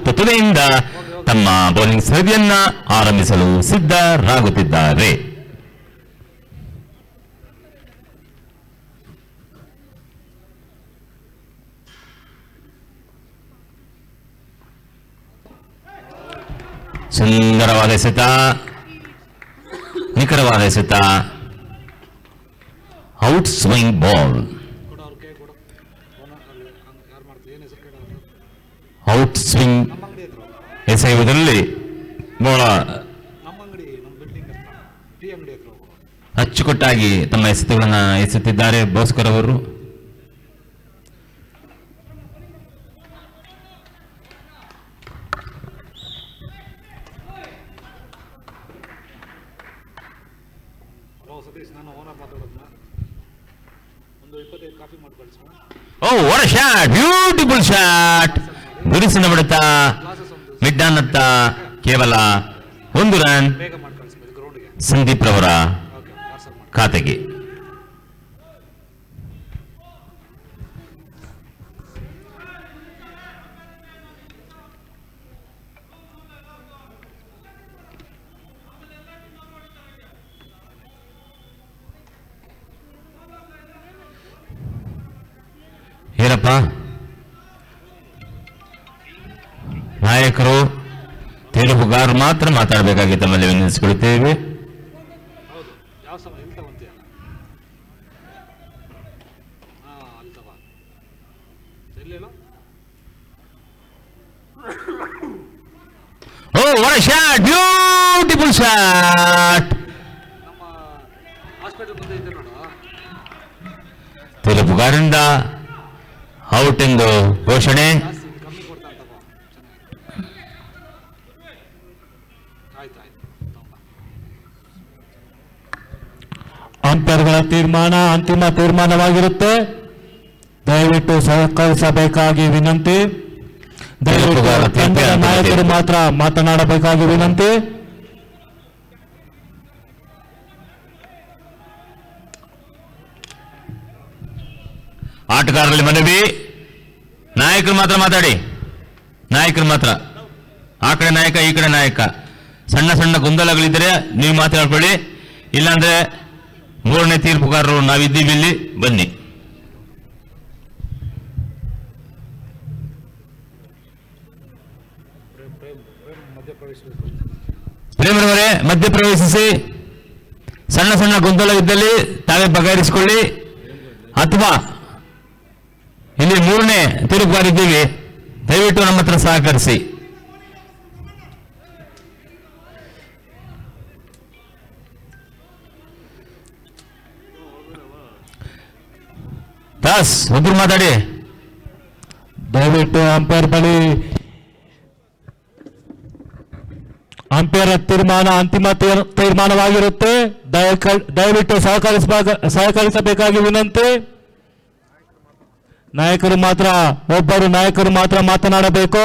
[SPEAKER 1] ತುದಿಯಿಂದ ತಮ್ಮ ಬೌಲಿಂಗ್ ಸರದಿಯನ್ನ ಆರಂಭಿಸಲು ಸಿದ್ಧರಾಗುತ್ತಿದ್ದಾರೆ. ಸುಂದರವಾದ ಎಸೆತ, ನಿಖರವಾದ ಎಸೆತ, out swing ball. Out swing ಎಸೆಯುವುದರಲ್ಲಿ ಬಹಳ ಅಚ್ಚುಕಟ್ಟಾಗಿ ತಮ್ಮ ಎಸೆತಗಳನ್ನು ಎಸೆಯುತ್ತಿದ್ದಾರೆ ಬೋಸ್ಕರ್ ಅವರು. Oh what a shot, beautiful shot. ಗುರುಸಿನ ಹೊಡೆತ ಮಿಡ್ ಆನ್ ಅತ್ತ ಕೇವಲ 1 ರನ್ ಸಂದೀಪ್ ರವರ ಖಾತೆಗೆ. ಏನಪ್ಪ ನಾಯಕರು, ತೆಲುಗುಗಾರರು ಮಾತ್ರ ಮಾತಾಡಬೇಕಾಗಿ ತಮ್ಮಲ್ಲಿ ವಿನಂತಿಸಿಕೊಳ್ಳುತ್ತೇವೆ. Oh what a shot, beautiful shot. ತೆಲುಗುಗಾರರಿಂದ ಔಟ್ ಎಂದು ಘೋಷಣೆ.
[SPEAKER 2] ಅಂಪೈರ್ಗಳ ತೀರ್ಮಾನ ಅಂತಿಮ ತೀರ್ಮಾನವಾಗಿರುತ್ತೆ. ದಯವಿಟ್ಟು ಸಹಕರಿಸಬೇಕಾಗಿ ವಿನಂತಿ. ದಯವಿಟ್ಟು ತಂಡದ ನಾಯಕರು ಮಾತ್ರ ಮಾತನಾಡಬೇಕಾಗಿ ವಿನಂತಿ.
[SPEAKER 1] ಆಟಗಾರರಲ್ಲಿ ಮನವಿ, ನಾಯಕರು ಮಾತ್ರ ಮಾತಾಡಿ. ನಾಯಕರು ಮಾತ್ರ, ಆ ಕಡೆ ನಾಯಕ ಈ ಕಡೆ ನಾಯಕ. ಸಣ್ಣ ಸಣ್ಣ ಗೊಂದಲಗಳಿದ್ದರೆ ನೀವು ಮಾತಾಡ್ಕೊಳ್ಳಿ, ಇಲ್ಲಾಂದ್ರೆ 3ನೇ ತೀರ್ಪುಗಾರರು ನಾವಿದ್ದೀವಿ, ಇಲ್ಲಿ ಬನ್ನಿ. ಪ್ರೇಮರವರೇ ಮಧ್ಯಪ್ರವೇಶಿಸಿ. ಸಣ್ಣ ಸಣ್ಣ ಗೊಂದಲವಿದ್ದಲ್ಲಿ ತಾವೇ ಬಗೆಹರಿಸಿಕೊಳ್ಳಿ, ಅಥವಾ ಇಲ್ಲಿ 3ನೇ ತೀರ್ಪುಗಾರಿದ್ದೀವಿ, ದಯವಿಟ್ಟು ನಮ್ಮ ಹತ್ರ ಸಹಕರಿಸಿ. ದಾಸ್ ಒಬ್ರು ಮಾತಾಡಿ.
[SPEAKER 2] ದಯವಿಟ್ಟು ಅಂಪೈರ್ ಬಳಿ ಅಂಪೈರ್ ತೀರ್ಮಾನ ಅಂತಿಮ ತೀರ್ಮಾನವಾಗಿರುತ್ತೆ. ದಯವಿಟ್ಟು ಸಹಕರಿಸಬೇಕಾಗಿ ವಿನಂತಿ. ನಾಯಕರು ಮಾತ್ರ, ಒಬ್ಬರು ನಾಯಕರು ಮಾತ್ರ ಮಾತನಾಡಬೇಕು.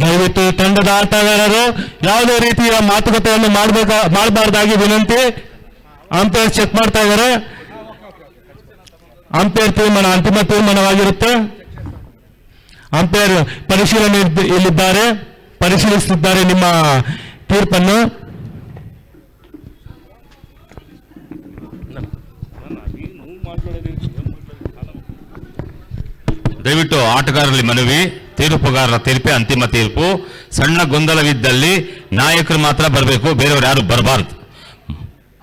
[SPEAKER 2] ದಯವಿಟ್ಟು ತಂಡದ ಆಟಗಾರರು ಯಾವುದೇ ರೀತಿಯ ಮಾತುಕತೆಯನ್ನು ಮಾಡಬಾರ್ದಾಗಿ ವಿನಂತಿ. ಅಂಪೈರ್ ಚೆಕ್ ಮಾಡ್ತಾ ಇದ್ದಾರೆ. ಅಂಪೈರ್ ತೀರ್ಮಾನ ಅಂತಿಮ ತೀರ್ಮಾನವಾಗಿರುತ್ತೆ. ಅಂಪೈರ್ ಪರಿಶೀಲನೆ ಇಲ್ಲಿದ್ದಾರೆ, ಪರಿಶೀಲಿಸುತ್ತಿದ್ದಾರೆ ನಿಮ್ಮ ತೀರ್ಪನ್ನು.
[SPEAKER 1] ದಯವಿಟ್ಟು ಆಟಗಾರರಲ್ಲಿ ಮನವಿ, ತೀರ್ಪುಗಾರರ ತೀರ್ಪೇ ಅಂತಿಮ ತೀರ್ಪು. ಸಣ್ಣ ಗೊಂದಲವಿದ್ದಲ್ಲಿ ನಾಯಕರು ಮಾತ್ರ ಬರಬೇಕು, ಬೇರೆಯವರು ಯಾರು ಬರಬಾರ್ದು.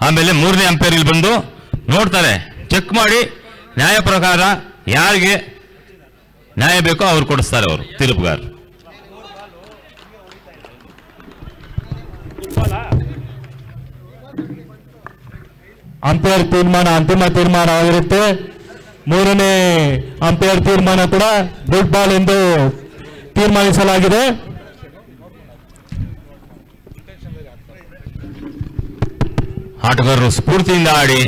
[SPEAKER 1] ಆಮೇಲೆ ಮೂರನೇ ಅಂಪೈರ್ ಇಲ್ಲಿ ಬಂದು ನೋಡ್ತಾರೆ, ಚೆಕ್ ಮಾಡಿ ನ್ಯಾಯ ಪ್ರಕಾರ ಯಾರಿಗೆ ನ್ಯಾಯ ಬೇಕೋ ಅವ್ರು ಕೊಡಿಸ್ತಾರೆ, ಅವರು ತೀರ್ಪುಗಾರರು.
[SPEAKER 2] ಅಂಪೈರ್ ತೀರ್ಮಾನ ಅಂತಿಮ ತೀರ್ಮಾನ ಆಗಿರುತ್ತೆ. ಮೂರನೇ ಅಂಪೈರ್ ತೀರ್ಮಾನ ಕೂಡ ಡೆಡ್ ಬಾಲ್ ಎಂದು ತೀರ್ಮಾನಿಸಲಾಗಿದೆ.
[SPEAKER 1] ಆಟಗಾರರು ಸ್ಫೂರ್ತಿಯಿಂದ ಆಡಿ,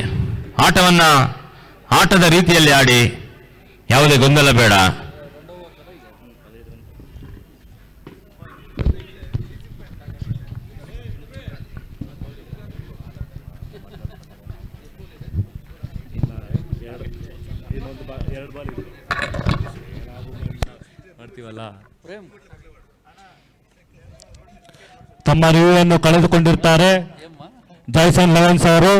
[SPEAKER 1] ಆಟದ ರೀತಿಯಲ್ಲಿ ಆಡಿ, ಯಾವುದೇ ಗೊಂದಲ ಬೇಡ.
[SPEAKER 2] ತಮ್ಮ ಅರಿವನ್ನು ಕಳೆದುಕೊಂಡಿರ್ತಾರೆ ಜಾಯ್ಸನ್ ಲೆವೆನ್ಸ್ ಅವರು.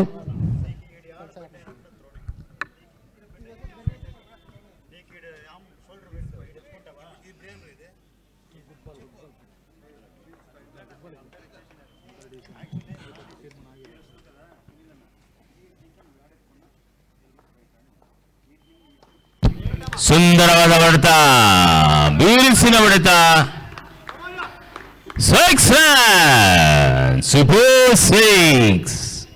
[SPEAKER 1] ಸುಂದರವಾದ ಹೊಡೆತ, ಬೀರಿಸಿನ ಹೊಡೆತ, 6 runs, Super 6.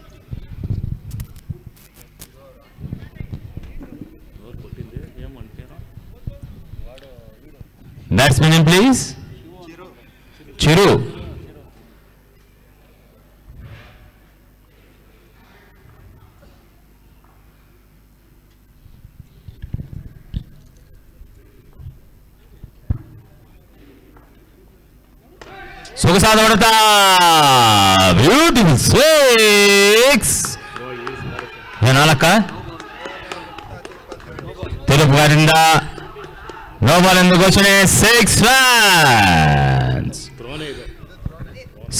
[SPEAKER 1] Batsman name please. Chiru. ಸೊಗಸಾದ ಹೊಡೆತ, ಬ್ಯೂಟಿಫುಲ್ 6. 4 ತಿರುಪುಗಾರಿಂದ ನೋ ಬಾಲ್ ಎಂದು ಘೋಷಣೆ. 6 runs,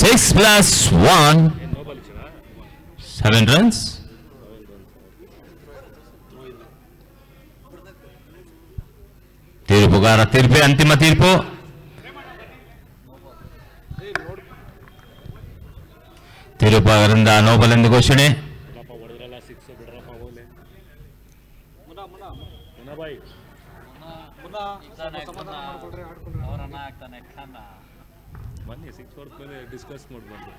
[SPEAKER 1] 6 plus 1, 7 runs. ತೀರ್ಪುಗಾರ ತೀರ್ಪೆ ಅಂತಿಮ ತೀರ್ಪು. ತೀರ್ಪುಗಾರರಿಂದ ನೋ ಬಾಲ್ ಎಂದು ಘೋಷಣೆ.
[SPEAKER 4] ಬನ್ನಿ 6 ಹೊಡೆದ ಮೇಲೆ ಡಿಸ್ಕಸ್ ಮಾಡ್ಬಂದು.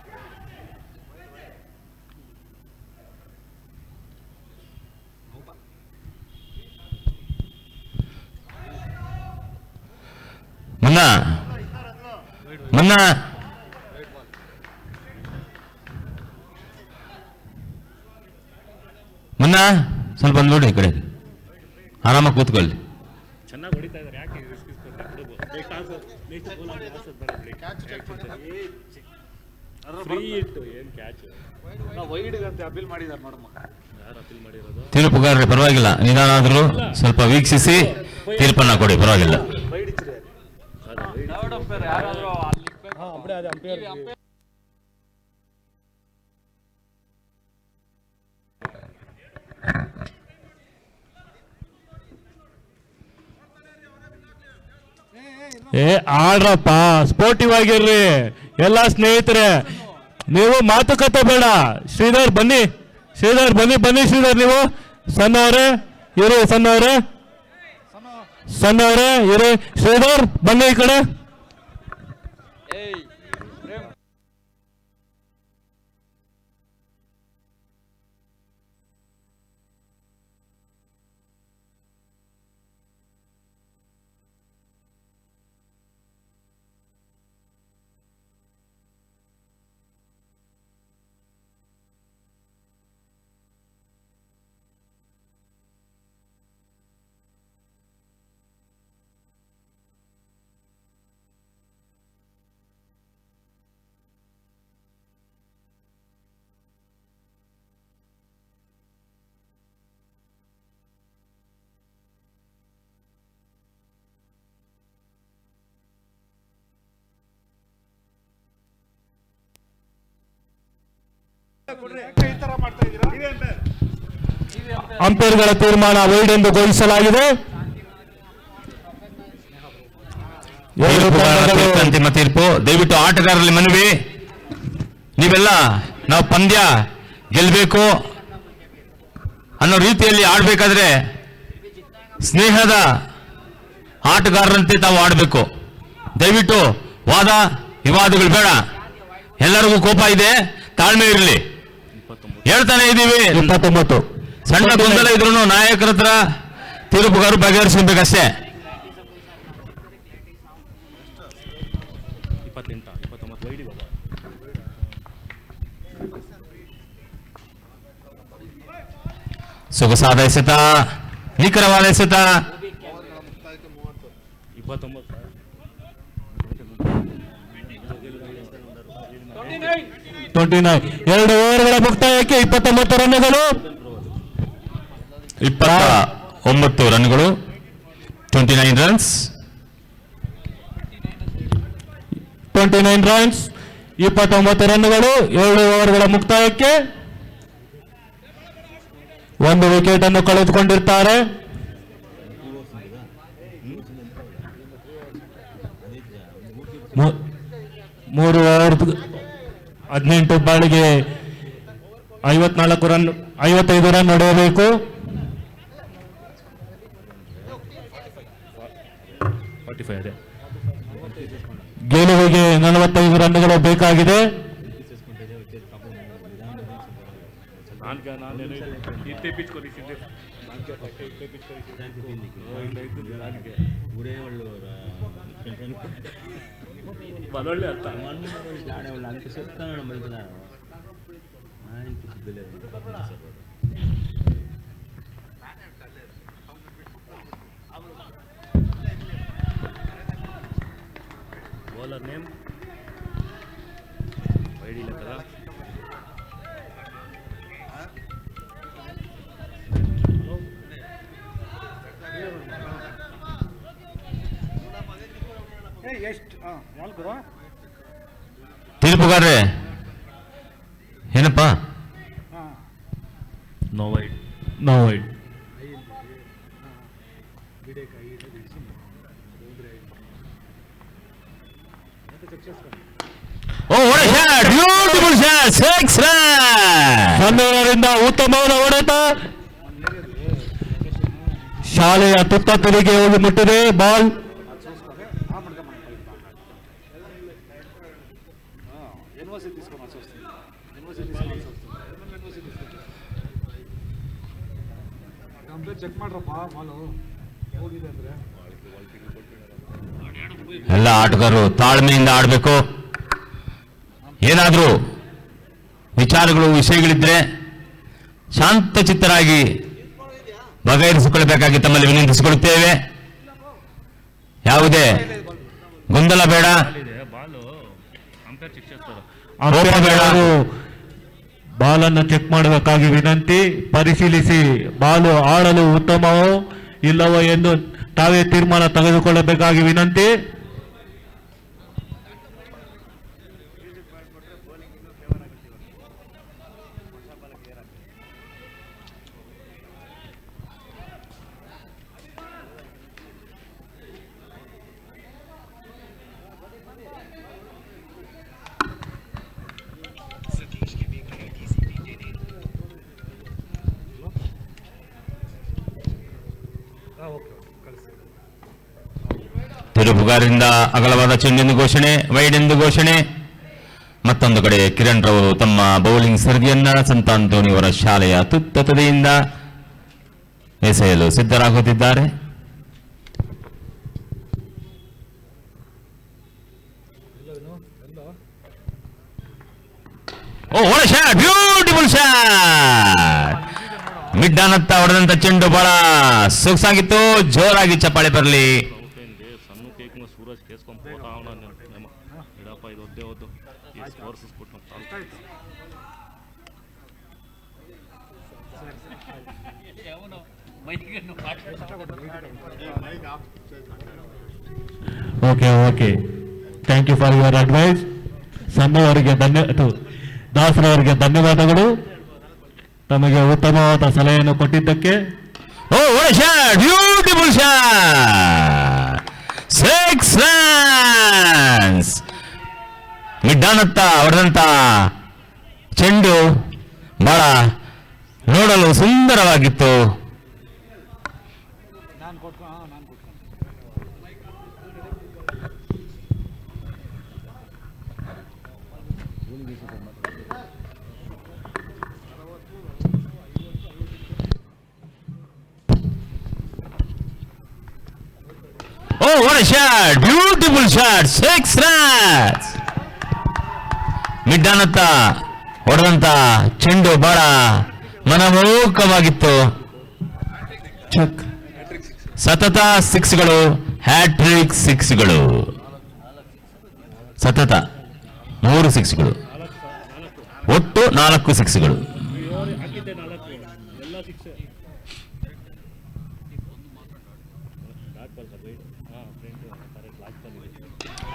[SPEAKER 1] ಮುನ್ನ ಸ್ವಲ್ಪ ಬಂದು ನೋಡಿ, ಈ ಕಡೆ ಆರಾಮಾಗಿ ಕೂತ್ಕೊಳ್ಳಿ.
[SPEAKER 4] ಚೆನ್ನಾಗಿ ಹೊಡಿತಾ ಇದ್ದಾರೆ, ಯಾಕೆ ರಿಸ್ಕ್ ಇಸ್ಕೊತಾರೆ? ಫ್ರೀ ಇಟ್ಟು ಏನು ಕ್ಯಾಚ್
[SPEAKER 3] ವೈಡ್ ಅಂತ ಅಪೀಲ್ ಮಾಡಿದ್ದಾರೆ ನೋಡಮ್ಮ.
[SPEAKER 4] ಯಾರು ಅಪೀಲ್ ಮಾಡಿರೋದು?
[SPEAKER 1] ತೀರ್ಪುಗಾರರೇ ಪರವಾಗಿಲ್ಲ, ನಿಧಾನ ಆದರೂ ಸ್ವಲ್ಪ ವೀಕ್ಷಿಸಿ ತೀರ್ಪನ್ನ ಕೊಡಿ, ಪರವಾಗಿಲ್ಲ.
[SPEAKER 3] ವೈಡ್ ಇಚ್ಚಿರಿ
[SPEAKER 2] ಆಡ್ರಪ್ಪ, ಸ್ಪೋರ್ಟಿವ್ ಆಗಿರ್ರಿ ಎಲ್ಲ ಸ್ನೇಹಿತರೆ. ನೀವು ಮಾತುಕತೆ ಬೇಡ. ಶ್ರೀಧರ್ ಬನ್ನಿ, ಬನ್ನಿ ಶ್ರೀಧರ್. ನೀವು ಸಣ್ಣವರೇ ಇರಿ, ಸಣ್ಣವರೇ ಇರಿ. ಶ್ರೀಧರ್ ಬನ್ನಿ ಈ ಕಡೆ.
[SPEAKER 3] ಈ ತರ ಮಾಡ್ತಾ ಇದ್ದೀರಾ?
[SPEAKER 2] ಅಂಪೈರ್ಗಳ ತೀರ್ಮಾನ ವೈಡ್ ಎಂದು ಘೋಷಿಸಲಾಗಿದೆ. ಎರಡು ತಂಡಗಳು
[SPEAKER 1] ಅಂತಿಮ ತೀರ್ಪು. ದಯವಿಟ್ಟು ಆಟಗಾರರಲ್ಲಿ ಮನವಿ, ನೀವೆಲ್ಲ ನಾವು ಪಂದ್ಯ ಗೆಲ್ಲಬೇಕು ಅನ್ನೋ ರೀತಿಯಲ್ಲಿ ಆಡಬೇಕಾದ್ರೆ ಸ್ನೇಹದ ಆಟಗಾರರಂತೆ ತಾವು ಆಡಬೇಕು. ದಯವಿಟ್ಟು ವಾದ ವಿವಾದಗಳು ಬೇಡ. ಎಲ್ಲರಿಗೂ ಕೋಪ ಇದೆ, ತಾಳ್ಮೆ ಇರಲಿ. ಹೇಳ್ತಾನೆ ಇದ್ದೀವಿ,
[SPEAKER 2] 29
[SPEAKER 1] ಸಣ್ಣ ಗೊಂದಲ ಇದ್ರು ನಾಯಕರ ಹತ್ರ ತೀರ್ಪುಗಾರರು ಬಗೆಹರಿಸಬೇಕಷ್ಟೇ.
[SPEAKER 4] 29 ವೈಡಿ ಬಾಬಾ.
[SPEAKER 1] ಸೊಗಸಾದ ಎಸೆತ, ನಿಖರವಾದ ಎಸೆತ.
[SPEAKER 4] 29
[SPEAKER 2] 29 ಎರಡು ಓವರ್ಗಳ ಮುಕ್ತಾಯಕ್ಕೆ 29 ರನ್ನುಗಳು.
[SPEAKER 1] 29 ರನ್ಗಳು, 29 ರನ್ಸ್.
[SPEAKER 2] 29 ರನ್ಸ್, 29 ರನ್ನುಗಳು. 2 ಓವರ್ಗಳ ಮುಕ್ತಾಯಕ್ಕೆ 1 ವಿಕೆಟ್ ಅನ್ನು ಕಳೆದುಕೊಂಡಿರ್ತಾರೆ. ಮೂರು ಓವರ್ 18 ಬಾಳಿಗೆ 54 ರನ್, 55 ರನ್ ಹೊಡೆಯಬೇಕು.
[SPEAKER 4] 45 ಅದೇ.
[SPEAKER 2] ಗೆಲುವಿಗೆ 45 ರನ್ಗಳು ಬೇಕಾಗಿದೆ.
[SPEAKER 4] ನಾನು ಇತ್ತೆ ಪಿಚ್ ಕೊರಿಸಿದ್ದೆ. ಇತ್ತೆ ಪಿಚ್ ಬಲೊಳ್ಳೆ ಅರ್ಥ. ಬೌಲರ್ ನೇಮ್ ವೈಡಿ ಲೆಕ್ಕದ.
[SPEAKER 3] ಎಷ್ಟು ಯಾಲ್ಗುರು
[SPEAKER 1] ತೀರ್ಪುಗಾರ್ರೆ ಏನಪ್ಪ?
[SPEAKER 4] No wide.
[SPEAKER 2] No wide.
[SPEAKER 1] Beautiful shot, 6 run.
[SPEAKER 2] ಸನ್ನಿವರಿಂದ ಉತ್ತಮವಾದ ಹೊಡೆತ ಶಾಲೆಯ ತುತ್ತ ತುದಿಗೆ ಹೋಗಿ ಮುಟ್ಟಿದೆ. ಬಾಲ್
[SPEAKER 3] ಯೂನಿವರ್ಸಿಟಿ తీసుకొని ಕಂಪ್ಲೀಟ್ ಚೆಕ್ ಮಾಡ್ರಪ್ಪ. ಮಾಲು ಹೋಗಿದೆ ಅಂದ್ರೆ
[SPEAKER 1] ಎಲ್ಲ ಆಟಗಾರರು ತಾಳ್ಮೆಯಿಂದ ಆಡಬೇಕು. ಏನಾದರೂ ವಿಚಾರಗಳು ವಿಷಯಗಳಿದ್ರೆ ಶಾಂತಚಿತ್ತರಾಗಿ ಬಗೆಹರಿಸಿಕೊಳ್ಳಬೇಕಾಗಿ ತಮ್ಮಲ್ಲಿ ವಿನಂತಿಸಿಕೊಳ್ಳುತ್ತೇವೆ. ಯಾವುದೇ ಗೊಂದಲ ಬೇಡ,
[SPEAKER 4] ಬಾಲು ಅಂಪೈರ್ ಚೆಕ್ చేస్తారు.
[SPEAKER 2] ಅಂಪೈರ್ಗಳು ಬಾಲನ್ನು ಚೆಕ್ ಮಾಡಬೇಕಾಗಿ ವಿನಂತಿ. ಪರಿಶೀಲಿಸಿ ಬಾಲು ಆಡಲು ಉತ್ತಮವೋ ಇಲ್ಲವೋ ಎಂದು ತಾವೇ ತೀರ್ಮಾನ ತೆಗೆದುಕೊಳ್ಳಬೇಕಾಗಿ ವಿನಂತಿ.
[SPEAKER 1] ತೀರ್ಪುಗಾರರಿಂದ ಅಗಲವಾದ ಚೆಂಡೆಂದು ಘೋಷಣೆ, ವೈಡ್ ಎಂದು ಘೋಷಣೆ. ಮತ್ತೊಂದು ಕಡೆ ಕಿರಣ್ ರವರು ತಮ್ಮ ಬೌಲಿಂಗ್ ಸರದಿಯನ್ನ ಸಂತ ಅಂತೋಣಿಯವರ ಶಾಲೆಯ ತುತ್ತತದೆಯಿಂದ ಎಸೆಯಲು ಸಿದ್ಧರಾಗುತ್ತಿದ್ದಾರೆ. Beautiful shot. ಮಿಡ್ ಆನತ್ತ ಹೊಡೆದಂತ ಚೆಂಡು ಬಹಳ ಸೊಗಸಾಗಿತ್ತು. ಜೋರಾಗಿ ಚಪ್ಪಾಳೆ ಬರಲಿ.
[SPEAKER 4] ಸಣ್ಣ ಕೇಕ್ ಸೂರಜ್ ಕೇಸ್ಕೊಂಡ್ ಹೋಗ್ತಾ ಅವನ ಇಡಪ್ಪ, ಇದು ಒದ್ದೇ ಹೋದ್ದು ಈ ಸ್ಕೋರ್ಸ್ ಕೊಟ್ಟು
[SPEAKER 2] okay thank you for your advice. ಸಣ್ಣ ಅವರಿಗೆ ದಾಸರವರಿಗೆ ಧನ್ಯವಾದಗಳು ತಮಗೆ ಉತ್ತಮವಾದ ಸಲಹೆಯನ್ನು ಕೊಟ್ಟಿದ್ದಕ್ಕೆ.
[SPEAKER 1] Oh shot, beautiful shot, 6 runs. ಮಿಡ್ಡಾನತ್ತ ಹೊಡೆದಂತ ಚೆಂಡು ಬಹಳ ನೋಡಲು ಸುಂದರವಾಗಿತ್ತು.
[SPEAKER 3] ನಾನು ಕೊಟ್ಕೊಂಡು
[SPEAKER 1] Oh, what a shot! Beautiful shot! 6 runs! ಮಿಡ್ಡಾನತ್ತ ಹೊಡೆದಂತ ಚೆಂಡು ಬಹಳ ಮನಮೋಹಕವಾಗಿತ್ತು.
[SPEAKER 2] ಚೆಕ್.
[SPEAKER 1] ಸತತ 6ಗಳು, ಹ್ಯಾಟ್ರಿಕ್ 6ಗಳು, ಸತತ 3 6ಗಳು, ಒಟ್ಟು 4 6ಗಳು.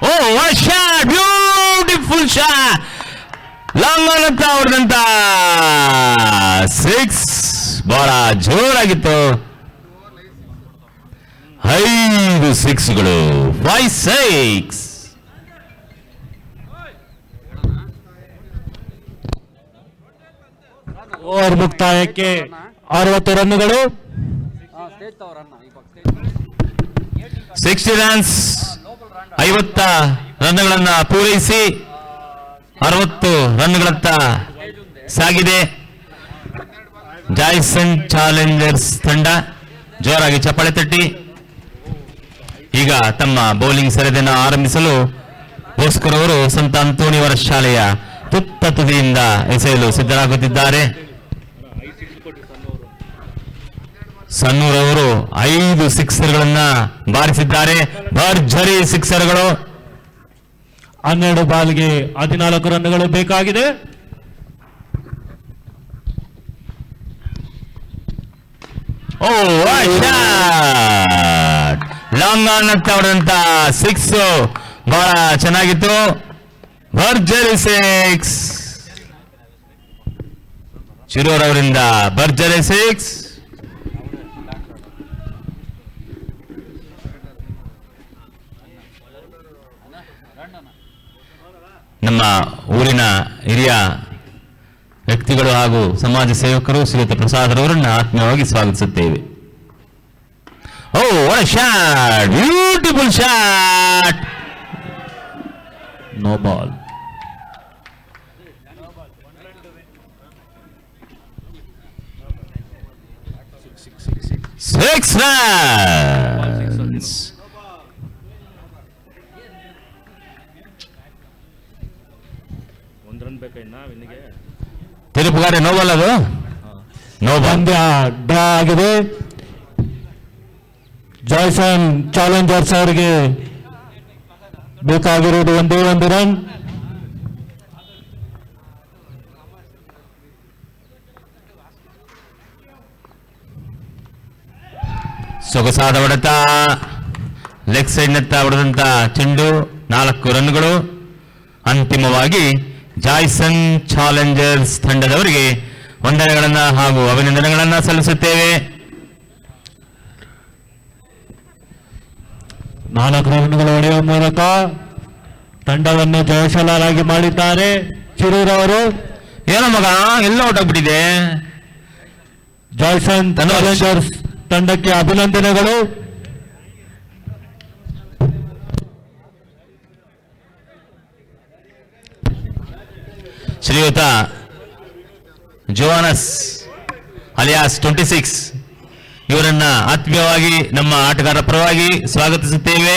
[SPEAKER 1] ಓ what a shot! Beautiful shot! Long on ಅಂತ ಹೊಡೆದಂತ 6 ಬಹಳ ಜೋರಾಗಿತ್ತು. 5 6ಗಳು, 5 6.
[SPEAKER 2] ಓವರ್ ಮುಕ್ತಾಯಕ್ಕೆ 60 ರನ್ನುಗಳು.
[SPEAKER 1] 60 runs, 50 ರನ್ನುಗಳನ್ನ ಪೂರೈಸಿ 60 ರನ್ಗಳತ್ತ ಸಾಗಿದೆ ಜಾಯ್ಸನ್ ಚಾಲೆಂಜರ್ಸ್ ತಂಡ. ಜೋರಾಗಿ ಚಪ್ಪಾಳೆ ತಟ್ಟಿ ಈಗ ತಮ್ಮ ಬೌಲಿಂಗ್ ಸರದಿಯನ್ನು ಆರಂಭಿಸಲು ಓಸ್ಕರ್ ಅವರು ಸಂತ ಅಂತೋಣಿಯವರ ಶಾಲೆಯ ತುತ್ತ ತುದಿಯಿಂದ ಎಸೆಯಲು ಸಿದ್ಧರಾಗುತ್ತಿದ್ದಾರೆ. ಸನ್ನೂರವರು 5 ಸಿಕ್ಸರ್ಗಳನ್ನ ಬಾರಿಸಿದ್ದಾರೆ. ಭರ್ಜರಿ ಸಿಕ್ಸರ್ಗಳು.
[SPEAKER 2] 12 ಬಾಲ್ಗೆ 14 ರನ್ನುಗಳು ಬೇಕಾಗಿದೆ.
[SPEAKER 1] ಓ ಲಾಂಗ್ ಆನ್ ಅಂತ ಹೊಡೆದಂತ 6 ಬಹಳ ಚೆನ್ನಾಗಿತ್ತು. ಭರ್ಜರಿ 6 ಶಿರೂರ್ ಅವರಿಂದ ಭರ್ಜರಿ 6. ನಮ್ಮ ಊರಿನ ಹಿರಿಯ ವ್ಯಕ್ತಿಗಳು ಹಾಗೂ ಸಮಾಜ ಸೇವಕರು ಶ್ರೀಯುತ ಪ್ರಸಾದರವರನ್ನ ಆತ್ಮೀಯವಾಗಿ ಸ್ವಾಗತಿಸುತ್ತೇವೆ. Oh what a shot! Beautiful shot!
[SPEAKER 2] No ball.
[SPEAKER 1] Six runs.
[SPEAKER 4] ಒಂದು ರನ್ ಬೇಕಾ ಇನ್ನ ವಿನ್ನಿಗೆ?
[SPEAKER 1] ತಿರುಪುಗಾರೆ ನೋಬಲ್ ಅದು ನೋಬಲ್.
[SPEAKER 2] ಪಂದ್ಯ ಡ್ರಾ ಆಗಿದೆ. ಜಾಯ್ಸನ್ ಚಾಲೆಂಜರ್ಸ್ ಅವರಿಗೆ ಬೇಕಾಗಿರುವುದು ಒಂದೇ 1 ರನ್.
[SPEAKER 1] ಸೊಗಸಾದ ಹೊಡೆತ, ಲೆಗ್ ಸೈಡ್ ನತ್ತ ಹೊಡೆದಂತ ಚೆಂಡು, 4 ರನ್ಗಳು. ಅಂತಿಮವಾಗಿ ಜಾಯ್ಸನ್ ಚಾಲೆಂಜರ್ಸ್ ತಂಡದವರಿಗೆ ವಂದನೆಗಳನ್ನ ಹಾಗೂ ಅಭಿನಂದನೆಗಳನ್ನ ಸಲ್ಲಿಸುತ್ತೇವೆ.
[SPEAKER 2] 4 ರನ್ನುಗಳು ಹೊಡೆಯುವ ಮೂಲಕ ತಂಡವನ್ನು ಜಯಶಾಲರಾಗಿ ಮಾಡಿದ್ದಾರೆ ಶಿರೂರ್ ಅವರು.
[SPEAKER 1] ಏನೋ ಮಗ ಎಲ್ಲ ಹೊಟ್ಟೋಗ್ಬಿಟ್ಟಿದೆ.
[SPEAKER 2] ಜಾಯ್ಸನ್ ಚಾಲೆಂಜರ್ಸ್ ತಂಡಕ್ಕೆ ಅಭಿನಂದನೆಗಳು.
[SPEAKER 1] ಶ್ರೀಯುತ ಜೋನಸ್ ಅಲಿಯಾಸ್ 26 ಇವರನ್ನ ಆತ್ಮೀಯವಾಗಿ ನಮ್ಮ ಆಟಗಾರರ ಪರವಾಗಿ ಸ್ವಾಗತಿಸುತ್ತೇವೆ.